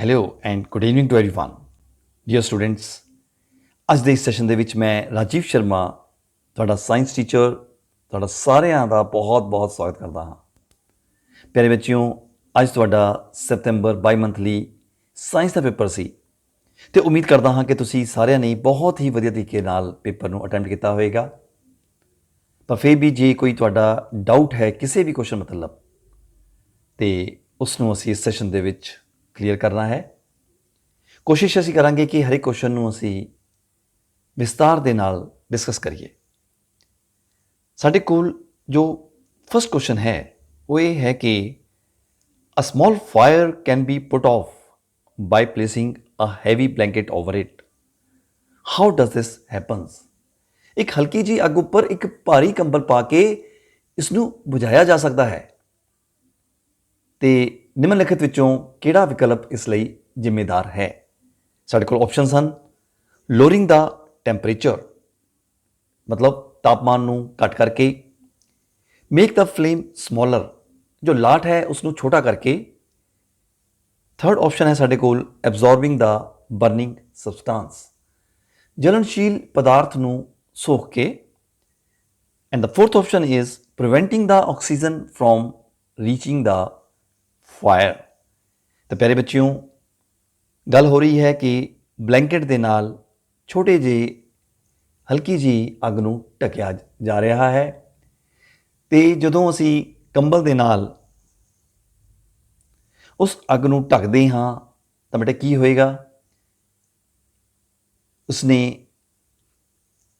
Hello and good evening to everyone dear students. ਅੱਜ ਦੇ ਇਸ ਸੈਸ਼ਨ ਦੇ ਵਿੱਚ ਮੈਂ ਰਾਜੀਵ ਸ਼ਰਮਾ ਤੁਹਾਡਾ ਸਾਇੰਸ ਟੀਚਰ ਤੁਹਾਡਾ ਸਾਰਿਆਂ ਦਾ ਬਹੁਤ-ਬਹੁਤ ਸਵਾਗਤ ਕਰਦਾ ਹਾਂ। ਪਿਆਰੇ ਬੱਚਿਓ, ਅੱਜ ਤੁਹਾਡਾ ਸੈਪਟੈਂਬਰ ਬਾਈ ਮੰਥਲੀ ਸਾਇੰਸ ਦਾ ਪੇਪਰ ਸੀ ਤੇ ਉਮੀਦ ਕਰਦਾ ਹਾਂ ਕਿ ਤੁਸੀਂ ਸਾਰਿਆਂ ਨੇ ਬਹੁਤ ਹੀ ਵਧੀਆ ਤਰੀਕੇ ਨਾਲ ਪੇਪਰ ਨੂੰ ਅਟੈਂਪਟ ਕੀਤਾ ਹੋਵੇਗਾ। ਪਰ ਫਿਰ ਵੀ ਜੇ ਕੋਈ ਤੁਹਾਡਾ ਡਾਊਟ ਹੈ ਕਿਸੇ ਵੀ ਕੁਐਸਚਨ ਮਤਲਬ ਤੇ ਉਸ ਨੂੰ ਅਸੀਂ ਇਸ ਸੈਸ਼ਨ ਦੇ ਵਿੱਚ ਕਲੀਅਰ ਕਰਨਾ ਹੈ। ਕੋਸ਼ਿਸ਼ ਅਸੀਂ ਕਰਾਂਗੇ ਕਿ ਹਰ ਇੱਕ ਕੁਐਸਚਨ ਨੂੰ ਅਸੀਂ ਵਿਸਤਾਰ ਦੇ ਨਾਲ ਡਿਸਕਸ ਕਰੀਏ। ਸਾਡੇ ਕੋਲ ਜੋ ਫਸਟ ਕੁਐਸਚਨ ਹੈ ਉਹ ਇਹ ਹੈ ਕਿ a small fire can be put off by placing a heavy blanket over it. How does this happens? ਇੱਕ ਹਲਕੀ ਜਿਹੀ ਅੱਗ ਉੱਪਰ ਇੱਕ ਭਾਰੀ ਕੰਬਲ ਪਾ ਕੇ ਇਸ ਨੂੰ ਬੁਝਾਇਆ ਜਾ ਸਕਦਾ ਹੈ ਤੇ ਨਿਮਨਲਿਖਤ ਵਿੱਚੋਂ ਕਿਹੜਾ ਵਿਕਲਪ ਇਸ ਲਈ ਜ਼ਿੰਮੇਦਾਰ ਹੈ? ਸਾਡੇ ਕੋਲ ਆਪਸ਼ਨਸ ਹਨ। ਲੋਅਰਿੰਗ ਦਾ ਟੈਂਪਰੇਚਰ, ਮਤਲਬ ਤਾਪਮਾਨ ਨੂੰ ਘੱਟ ਕਰਕੇ। ਮੇਕ ਦਾ ਫਲੇਮ ਸਮੋਲਰ, ਜੋ ਲਾਟ ਹੈ ਉਸ ਨੂੰ ਛੋਟਾ ਕਰਕੇ। ਥਰਡ ਆਪਸ਼ਨ ਹੈ ਸਾਡੇ ਕੋਲ ਐਬਜ਼ੌਰਬਿੰਗ ਦਾ ਬਰਨਿੰਗ ਸਬਸਟੈਂਸ, ਜਲਨਸ਼ੀਲ ਪਦਾਰਥ ਨੂੰ ਸੋਖ ਕੇ। And the fourth option is preventing the oxygen from reaching the fire. ਤਾਂ ਪਿਆਰੇ ਬੱਚਿਓ, ਗੱਲ ਹੋ ਰਹੀ ਹੈ ਕਿ ਬਲੈਂਕਟ ਦੇ ਨਾਲ ਛੋਟੇ ਜਿਹੇ ਹਲਕੀ ਜਿਹੀ ਅੱਗ ਨੂੰ ਢੱਕਿਆ ਜਾ ਰਿਹਾ ਹੈ ਤੇ ਜਦੋਂ ਅਸੀਂ ਕੰਬਲ ਦੇ ਨਾਲ ਉਸ ਅੱਗ ਨੂੰ ਢੱਕਦੇ ਹਾਂ ਤਾਂ ਬੇਟਾ ਕੀ ਹੋਏਗਾ? ਉਸਨੇ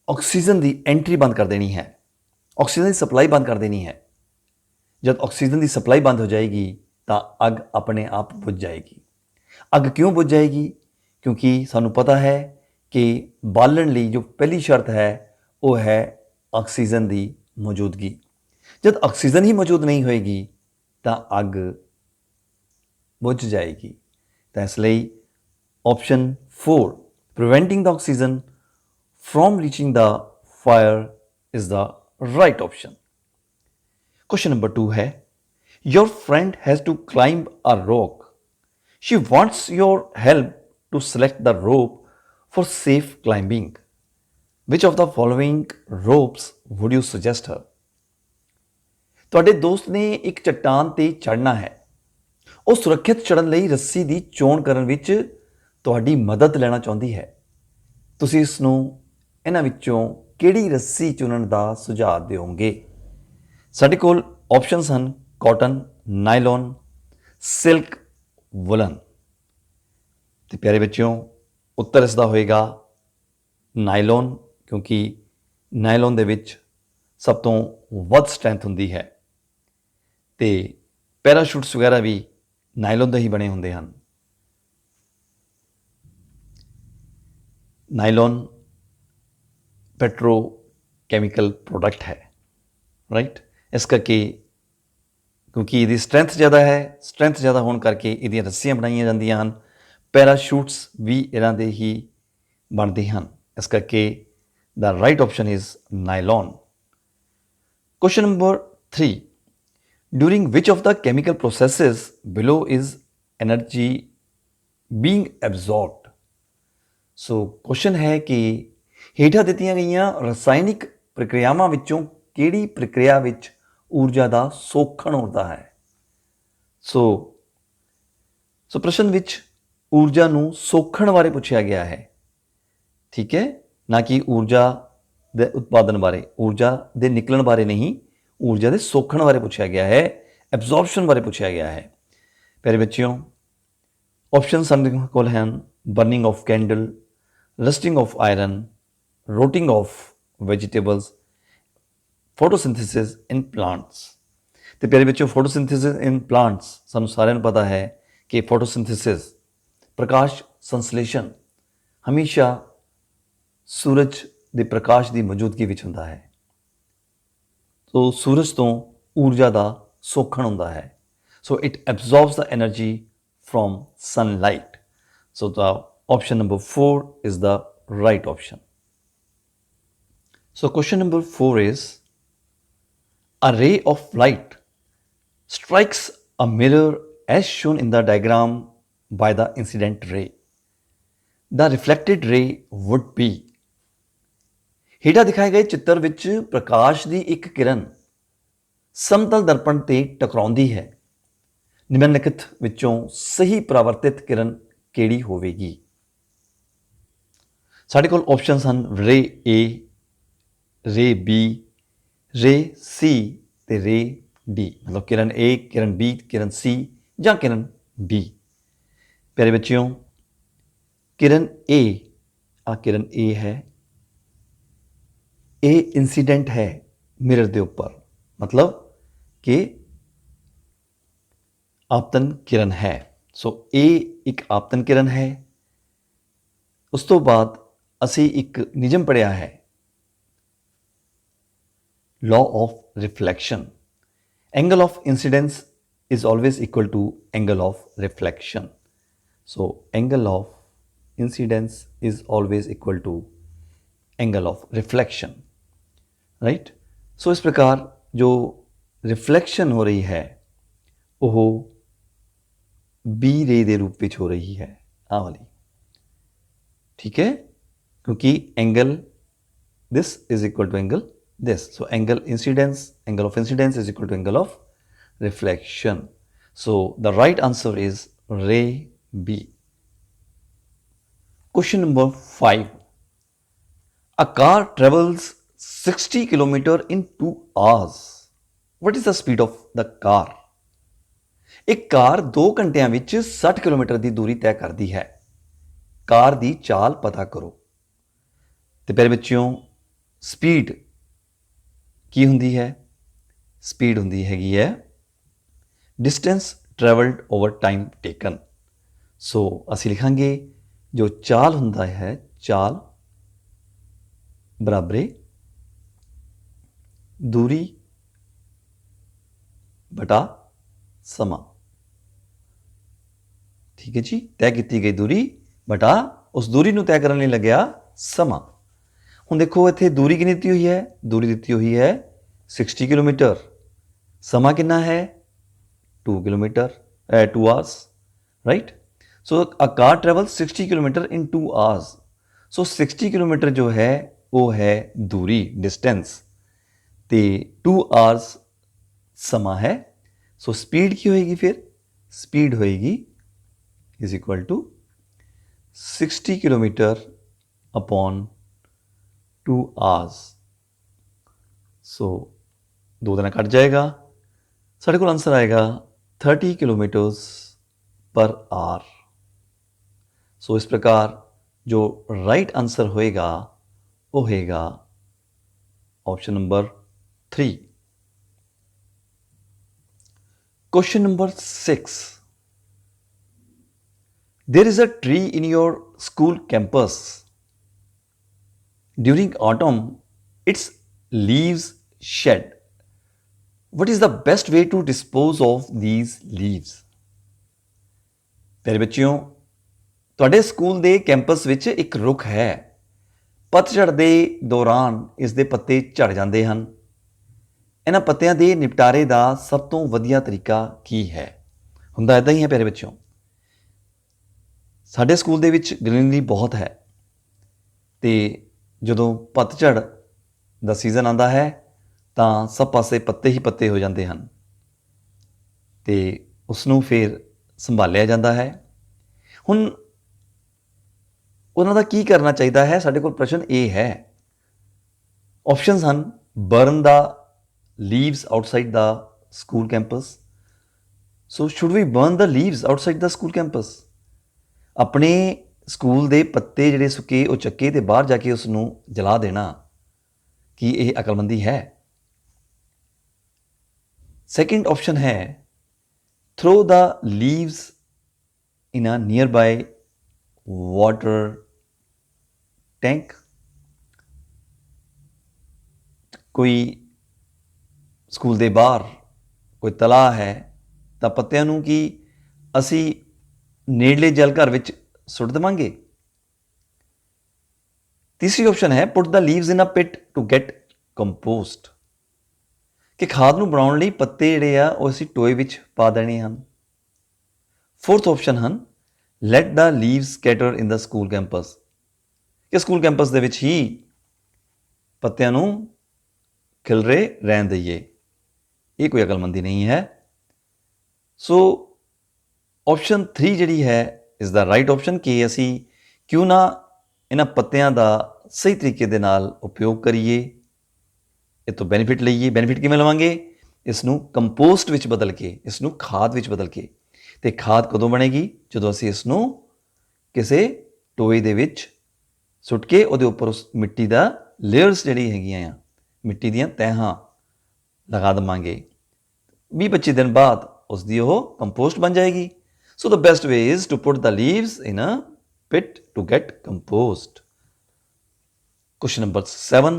ਆਕਸੀਜਨ ਦੀ ਐਂਟਰੀ ਬੰਦ ਕਰ ਦੇਣੀ ਹੈ, ਆਕਸੀਜਨ ਦੀ ਸਪਲਾਈ ਬੰਦ ਕਰ ਦੇਣੀ ਹੈ। ਜਦ ਆਕਸੀਜਨ ਦੀ ਸਪਲਾਈ ਬੰਦ ਹੋ ਜਾਏਗੀ ਤਾਂ ਅੱਗ ਆਪਣੇ ਆਪ ਬੁਝ ਜਾਏਗੀ। ਅੱਗ ਕਿਉਂ ਬੁਝ ਜਾਏਗੀ? ਕਿਉਂਕਿ ਸਾਨੂੰ ਪਤਾ ਹੈ ਕਿ ਬਾਲਣ ਲਈ ਜੋ ਪਹਿਲੀ ਸ਼ਰਤ ਹੈ ਉਹ ਹੈ ਆਕਸੀਜਨ ਦੀ ਮੌਜੂਦਗੀ। ਜਦ ਆਕਸੀਜਨ ਹੀ ਮੌਜੂਦ ਨਹੀਂ ਹੋਏਗੀ ਤਾਂ ਅੱਗ ਬੁਝ ਜਾਏਗੀ। ਤਾਂ ਇਸ ਲਈ option 4 preventing the oxygen from reaching the fire is the right option. Question number 2 है, your friend has to climb a rock. She wants your help to select the rope for safe climbing. Which of the following ropes would you suggest her? ਤੁਹਾਡੇ ਦੋਸਤ ਨੇ ਇੱਕ ਚੱਟਾਨ ਤੇ ਚੜ੍ਹਨਾ ਹੈ। ਉਹ ਸੁਰੱਖਿਅਤ ਚੜ੍ਹਨ ਲਈ ਰੱਸੀ ਦੀ ਚੋਣ ਕਰਨ ਵਿੱਚ ਤੁਹਾਡੀ ਮਦਦ ਲੈਣਾ ਚਾਹੁੰਦੀ ਹੈ। ਤੁਸੀਂ ਇਸ ਨੂੰ ਇਹਨਾਂ ਵਿੱਚੋਂ ਕਿਹੜੀ ਰੱਸੀ ਚੁਣਨ ਦਾ ਸੁਝਾਅ ਦਿਓਗੇ? ਸਾਡੇ ਕੋਲ ਆਪਸ਼ਨਸ ਹਨ ਕਾਟਨ, ਨਾਈਲੋਨ, ਸਿਲਕ, ਵੁਲਨ। ਤੇ ਪਿਆਰੇ ਬੱਚਿਓ, ਉੱਤਰ ਇਸ ਦਾ ਹੋਏਗਾ ਨਾਈਲੋਨ, ਕਿਉਂਕਿ ਨਾਈਲੋਨ ਦੇ ਵਿੱਚ ਸਭ ਤੋਂ ਵੱਧ ਸਟਰੈਂਥ ਹੁੰਦੀ ਹੈ ਤੇ ਪੈਰਾਸ਼ੂਟਸ ਵਗੈਰਾ ਵੀ ਨਾਈਲੋਨ ਦੇ ਹੀ ਬਣੇ ਹੁੰਦੇ ਹਨ। ਨਾਈਲੋਨ ਪੈਟਰੋ ਕੈਮੀਕਲ ਪ੍ਰੋਡਕਟ ਹੈ, ਰਾਈਟ। ਇਸ ਕਰਕੇ ਕਿਉਂਕਿ ਇਹਦੀ ਸਟਰੈਂਥ ਜ਼ਿਆਦਾ ਹੈ, ਸਟਰੈਂਥ ਜ਼ਿਆਦਾ ਹੋਣ ਕਰਕੇ ਇਹਦੀਆਂ ਰੱਸੀਆਂ ਬਣਾਈਆਂ ਜਾਂਦੀਆਂ ਹਨ। ਪੈਰਾਸ਼ੂਟਸ ਵੀ ਇਹਨਾਂ ਦੇ ਹੀ ਬਣਦੇ ਹਨ। ਇਸ ਕਰਕੇ the right option is nylon. Question number 3, during which of the chemical processes below is energy being absorbed. So question ਹੈ ਕਿ ਹੇਠਾਂ ਦਿੱਤੀਆਂ ਗਈਆਂ ਰਸਾਇਣਿਕ ਪ੍ਰਕਿਰਿਆਵਾਂ ਵਿੱਚੋਂ ਕਿਹੜੀ ਪ੍ਰਕਿਰਿਆ ਵਿੱਚ ਊਰਜਾ ਦਾ ਸੋਖਣ ਹੁੰਦਾ ਹੈ? ਸੋ ਪ੍ਰਸ਼ਨ ਵਿੱਚ ਊਰਜਾ ਨੂੰ ਸੋਖਣ ਬਾਰੇ ਪੁੱਛਿਆ ਗਿਆ ਹੈ, ਠੀਕ ਹੈ, ਨਾ ਕਿ ਊਰਜਾ ਦੇ ਉਤਪਾਦਨ ਬਾਰੇ, ਊਰਜਾ ਦੇ ਨਿਕਲਣ ਬਾਰੇ ਨਹੀਂ, ਊਰਜਾ ਦੇ ਸੋਖਣ ਬਾਰੇ ਪੁੱਛਿਆ ਗਿਆ ਹੈ, ਐਬਜ਼ੌਰਪਸ਼ਨ ਬਾਰੇ ਪੁੱਛਿਆ ਗਿਆ ਹੈ। ਪਿਆਰੇ ਬੱਚਿਓ, ਆਪਸ਼ਨ ਸਾਡੇ ਕੋਲ ਹਨ burning of candle, rusting of iron, rotting of vegetables, photosynthesis in plants। ਤੇ ਪਿਆਰੇ ਬੱਚਿਓ, photosynthesis in plants ਸਾਨੂੰ ਸਾਰਿਆਂ ਨੂੰ ਪਤਾ ਹੈ ਕਿ photosynthesis ਪ੍ਰਕਾਸ਼ ਸੰਸਲੇਸ਼ਨ ਹਮੇਸ਼ਾ ਸੂਰਜ ਦੇ ਪ੍ਰਕਾਸ਼ ਦੀ ਮੌਜੂਦਗੀ ਵਿੱਚ ਹੁੰਦਾ ਹੈ। ਸੋ ਸੂਰਜ ਤੋਂ ਊਰਜਾ ਦਾ ਸੋਖਣ ਹੁੰਦਾ ਹੈ। So it absorbs the energy from sunlight. So the option number 4 is the right option. So question number 4 is, a ray of light strikes a mirror as shown in the diagram by the incident ray. The reflected ray would be, ਹੇਠਾਂ ਦਿਖਾਏ ਗਏ ਚਿੱਤਰ ਵਿੱਚ ਪ੍ਰਕਾਸ਼ ਦੀ ਇੱਕ ਕਿਰਨ ਸਮਤਲ ਦਰਪਣ ਤੇ ਟਕਰਾਉਂਦੀ ਹੈ। ਨਿਮਨਲਿਖਤ ਵਿੱਚੋਂ ਸਹੀ ਪਰਾਵਰਤਿਤ ਕਿਰਨ ਕਿਹੜੀ ਹੋਵੇਗੀ? ਸਾਡੇ ਕੋਲ ਆਪਸ਼ਨਸ ਹਨ ਰੇ ਏ, ਰੇ ਬੀ, ਰੇ ਸੀ ਤੇ ਰੇ ਡੀ। ਮਤਲਬ ਕਿਰਨ ਏ, ਕਿਰਨ ਬੀ, ਕਿਰਨ ਸੀ ਜਾਂ ਕਿਰਨ ਡੀ। ਪਿਆਰੇ ਬੱਚਿਓ, ਕਿਰਨ ਏ, ਆ ਕਿਰਨ ਏ ਹੈ, ਇਹ ਇੰਸੀਡੈਂਟ ਹੈ ਮਿਰਰ ਦੇ ਉੱਪਰ, ਮਤਲਬ ਕਿ ਆਪਤਨ ਕਿਰਨ ਹੈ। ਸੋ ਇਹ ਇੱਕ ਆਪਤਨ ਕਿਰਨ ਹੈ। ਉਸ ਤੋਂ ਬਾਅਦ ਅਸੀਂ ਇੱਕ ਨਿਯਮ ਪੜ੍ਹਿਆ ਹੈ, law of reflection. Angle of incidence is always equal to angle of reflection. So angle of incidence is always equal to angle of reflection, right? So इस प्रकार जो रिफ्लेक्शन हो रही है ਉਹ बी रे ਦੇ ਰੂਪ ਵਿੱਚ ਹੋ ਰਹੀ ਹੈ, ਆਹ ਵਾਲੀ, ਠੀਕ ਹੈ, ਕਿਉਂਕਿ angle this is equal to angle this. So angle of incidence is equal to angle of reflection. So the right answer is ray B. Question number 5. A car travels 60 km in 2 hours. What is the speed of the car? ਇੱਕ ਕਾਰ 2 ਘੰਟਿਆਂ ਵਿੱਚ 60 kilometre ਦੀ ਦੂਰੀ ਤੈਅ ਕਰਦੀ ਹੈ। ਕਾਰ ਦੀ ਚਾਲ ਪਤਾ ਕਰੋ। ਤੇ ਪਿਆਰੇ ਬੱਚਿਓ, ਸਪੀਡ ਕੀ ਹੁੰਦੀ ਹੈ? ਸਪੀਡ ਹੁੰਦੀ ਹੈਗੀ ਹੈ distance travelled over time taken. ਸੋ ਅਸੀਂ ਲਿਖਾਂਗੇ ਜੋ ਚਾਲ ਹੁੰਦਾ ਹੈ, ਚਾਲ ਬਰਾਬਰੇ ਦੂਰੀ ਬਟਾ ਸਮਾਂ। ਠੀਕ ਹੈ ਜੀ, ਤੈਅ ਕੀਤੀ ਗਈ ਦੂਰੀ ਬਟਾ ਉਸ ਦੂਰੀ ਨੂੰ ਤੈਅ ਕਰਨ ਲਈ ਲੱਗਿਆ ਸਮਾਂ। ਹੁਣ ਦੇਖੋ ਇੱਥੇ ਦੂਰੀ ਕਿੰਨੀ ਦਿੱਤੀ ਹੋਈ ਹੈ? ਦੂਰੀ ਦਿੱਤੀ ਹੋਈ ਹੈ 60 ਕਿਲੋਮੀਟਰ। ਸਮਾਂ ਕਿੰਨਾ ਹੈ? 2 ਕਿਲੋਮੀਟਰ, 2 ਆਵਰਸ, ਰਾਈਟ? ਸੋ ਅ ਕਾਰ ਟਰੈਵਲ 60 ਕਿਲੋਮੀਟਰ ਇਨ 2 ਆਵਰਸ। ਸੋ 60 ਕਿਲੋਮੀਟਰ ਜੋ ਹੈ ਉਹ ਹੈ ਦੂਰੀ, ਡਿਸਟੈਂਸ, ਤੇ 2 ਆਵਰਸ ਸਮਾਂ ਹੈ। ਸੋ ਸਪੀਡ ਕੀ ਹੋਏਗੀ ਫਿਰ? ਸਪੀਡ ਹੋਏਗੀ is equal to 60 kilometer upon 2 hours. So 2 ਦਿਨਾਂ ਕੱਟ ਜਾਏਗਾ, ਸਾਡੇ ਕੋਲ ਆਨਸਰ ਆਏਗਾ 30 ਕਿਲੋਮੀਟਰਸ ਪਰ ਆਰ। ਸੋ ਇਸ ਪ੍ਰਕਾਰ ਜੋ ਰਾਈਟ ਆਨਸਰ ਹੋਏਗਾ ਉਹ ਹੋਏਗਾ option number 3। Question number 6. There is a tree in your school campus. During autumn, its leaves shed. What is the best way to dispose of these leaves? ਪਿਆਰੇ ਬੱਚਿਓ, ਤੁਹਾਡੇ ਸਕੂਲ ਦੇ ਕੈਂਪਸ ਵਿੱਚ ਇੱਕ ਰੁੱਖ ਹੈ। ਪਤਝੜ ਦੇ ਦੌਰਾਨ ਇਸ ਦੇ ਪੱਤੇ ਝੜ ਜਾਂਦੇ ਹਨ। ਇਹਨਾਂ ਪੱਤਿਆਂ ਦੇ ਨਿਪਟਾਰੇ ਦਾ ਸਭ ਤੋਂ ਵਧੀਆ ਤਰੀਕਾ ਕੀ ਹੈ? ਹੁੰਦਾ ਇੱਦਾਂ ਹੀ ਹੈ ਪਿਆਰੇ ਬੱਚਿਓ, ਸਾਡੇ ਸਕੂਲ ਦੇ ਵਿੱਚ ਗ੍ਰੀਨਰੀ ਬਹੁਤ ਹੈ, ਤੇ ਜਦੋਂ ਪਤਝੜ ਦਾ ਸੀਜ਼ਨ ਆਉਂਦਾ ਹੈ ਤਾਂ ਸਭ ਪਾਸੇ ਪੱਤੇ ਹੀ ਪੱਤੇ ਹੋ ਜਾਂਦੇ ਹਨ, ਤੇ ਉਸ ਨੂੰ ਫਿਰ ਸੰਭਾਲਿਆ ਜਾਂਦਾ ਹੈ। ਹੁਣ ਉਹਨਾਂ ਦਾ ਕੀ ਕਰਨਾ ਚਾਹੀਦਾ ਹੈ? ਸਾਡੇ ਕੋਲ ਪ੍ਰਸ਼ਨ ਇਹ ਹੈ। ਆਪਸ਼ਨਸ ਹਨ burn the leaves outside the school campus. So should we burn the leaves outside the school campus? ਆਪਣੇ ਸਕੂਲ ਦੇ ਪੱਤੇ ਜਿਹੜੇ ਸੁੱਕੇ ਉਹ ਚੱਕੇ ਤੇ ਬਾਹਰ ਜਾ ਕੇ ਉਸ ਨੂੰ ਜਲਾ ਦੇਣਾ, ਕੀ ਇਹ ਅਕਲਮੰਦੀ ਹੈ? ਸੈਕਿੰਡ ਆਪਸ਼ਨ ਹੈ throw the leaves in a nearby water tank. ਕੋਈ ਸਕੂਲ ਦੇ ਬਾਹਰ ਕੋਈ ਤਲਾਅ ਹੈ ਤਾਂ ਪੱਤਿਆਂ ਨੂੰ ਕੀ ਅਸੀਂ ਨੇੜਲੇ ਜਲ ਘਰ ਵਿੱਚ ਸੁੱਟ ਦੇਵਾਂਗੇ? ਤੀਸਰੀ ਆਪਸ਼ਨ ਹੈ put the leaves in a pit to get compost, ਕਿ ਖਾਦ ਨੂੰ ਬਣਾਉਣ ਲਈ ਪੱਤੇ ਜਿਹੜੇ ਆ ਉਹ ਅਸੀਂ ਟੋਏ ਵਿੱਚ ਪਾ ਦੇਣੇ ਹਨ। ਫੋਰਥ ਆਪਸ਼ਨ ਹਨ let the leaves scatter in the school campus, ਕਿ ਸਕੂਲ ਕੈਂਪਸ ਦੇ ਵਿੱਚ ਹੀ ਪੱਤਿਆਂ ਨੂੰ ਖਿਲਰੇ ਰਹਿਣ ਦਈਏ। ਇਹ ਕੋਈ ਅਕਲਮੰਦੀ ਨਹੀਂ ਹੈ। ਸੋ ਆਪਸ਼ਨ 3 ਜਿਹੜੀ ਹੈ ਇਜ਼ ਦਾ ਰਾਈਟ ਆਪਸ਼ਨ, ਕਿ ਅਸੀਂ ਕਿਉਂ ਨਾ ਇਹਨਾਂ ਪੱਤਿਆਂ ਦਾ ਸਹੀ ਤਰੀਕੇ ਦੇ ਨਾਲ ਉਪਯੋਗ ਕਰੀਏ, ਇਹ ਤੋਂ ਬੈਨੀਫਿਟ ਲਈਏ। ਬੈਨੀਫਿਟ ਕਿਵੇਂ ਲਵਾਂਗੇ? ਇਸ ਨੂੰ ਕੰਪੋਸਟ ਵਿੱਚ ਬਦਲ ਕੇ, ਇਸ ਨੂੰ ਖਾਦ ਵਿੱਚ ਬਦਲ ਕੇ। ਅਤੇ ਖਾਦ ਕਦੋਂ ਬਣੇਗੀ? ਜਦੋਂ ਅਸੀਂ ਇਸ ਨੂੰ ਕਿਸੇ ਟੋਏ ਦੇ ਵਿੱਚ ਸੁੱਟ ਕੇ ਉਹਦੇ ਉੱਪਰ ਉਸ ਮਿੱਟੀ ਦਾ ਲੇਅਰਸ ਜਿਹੜੀ ਹੈਗੀਆਂ ਆ, ਮਿੱਟੀ ਦੀਆਂ ਤਹਿਾਂ ਲਗਾ ਦੇਵਾਂਗੇ। 20-25 ਦਿਨ ਬਾਅਦ ਉਸ ਦੀ ਉਹ ਕੰਪੋਸਟ ਬਣ ਜਾਏਗੀ। So the best way is to put the leaves in a pit to get compost. Question number 7.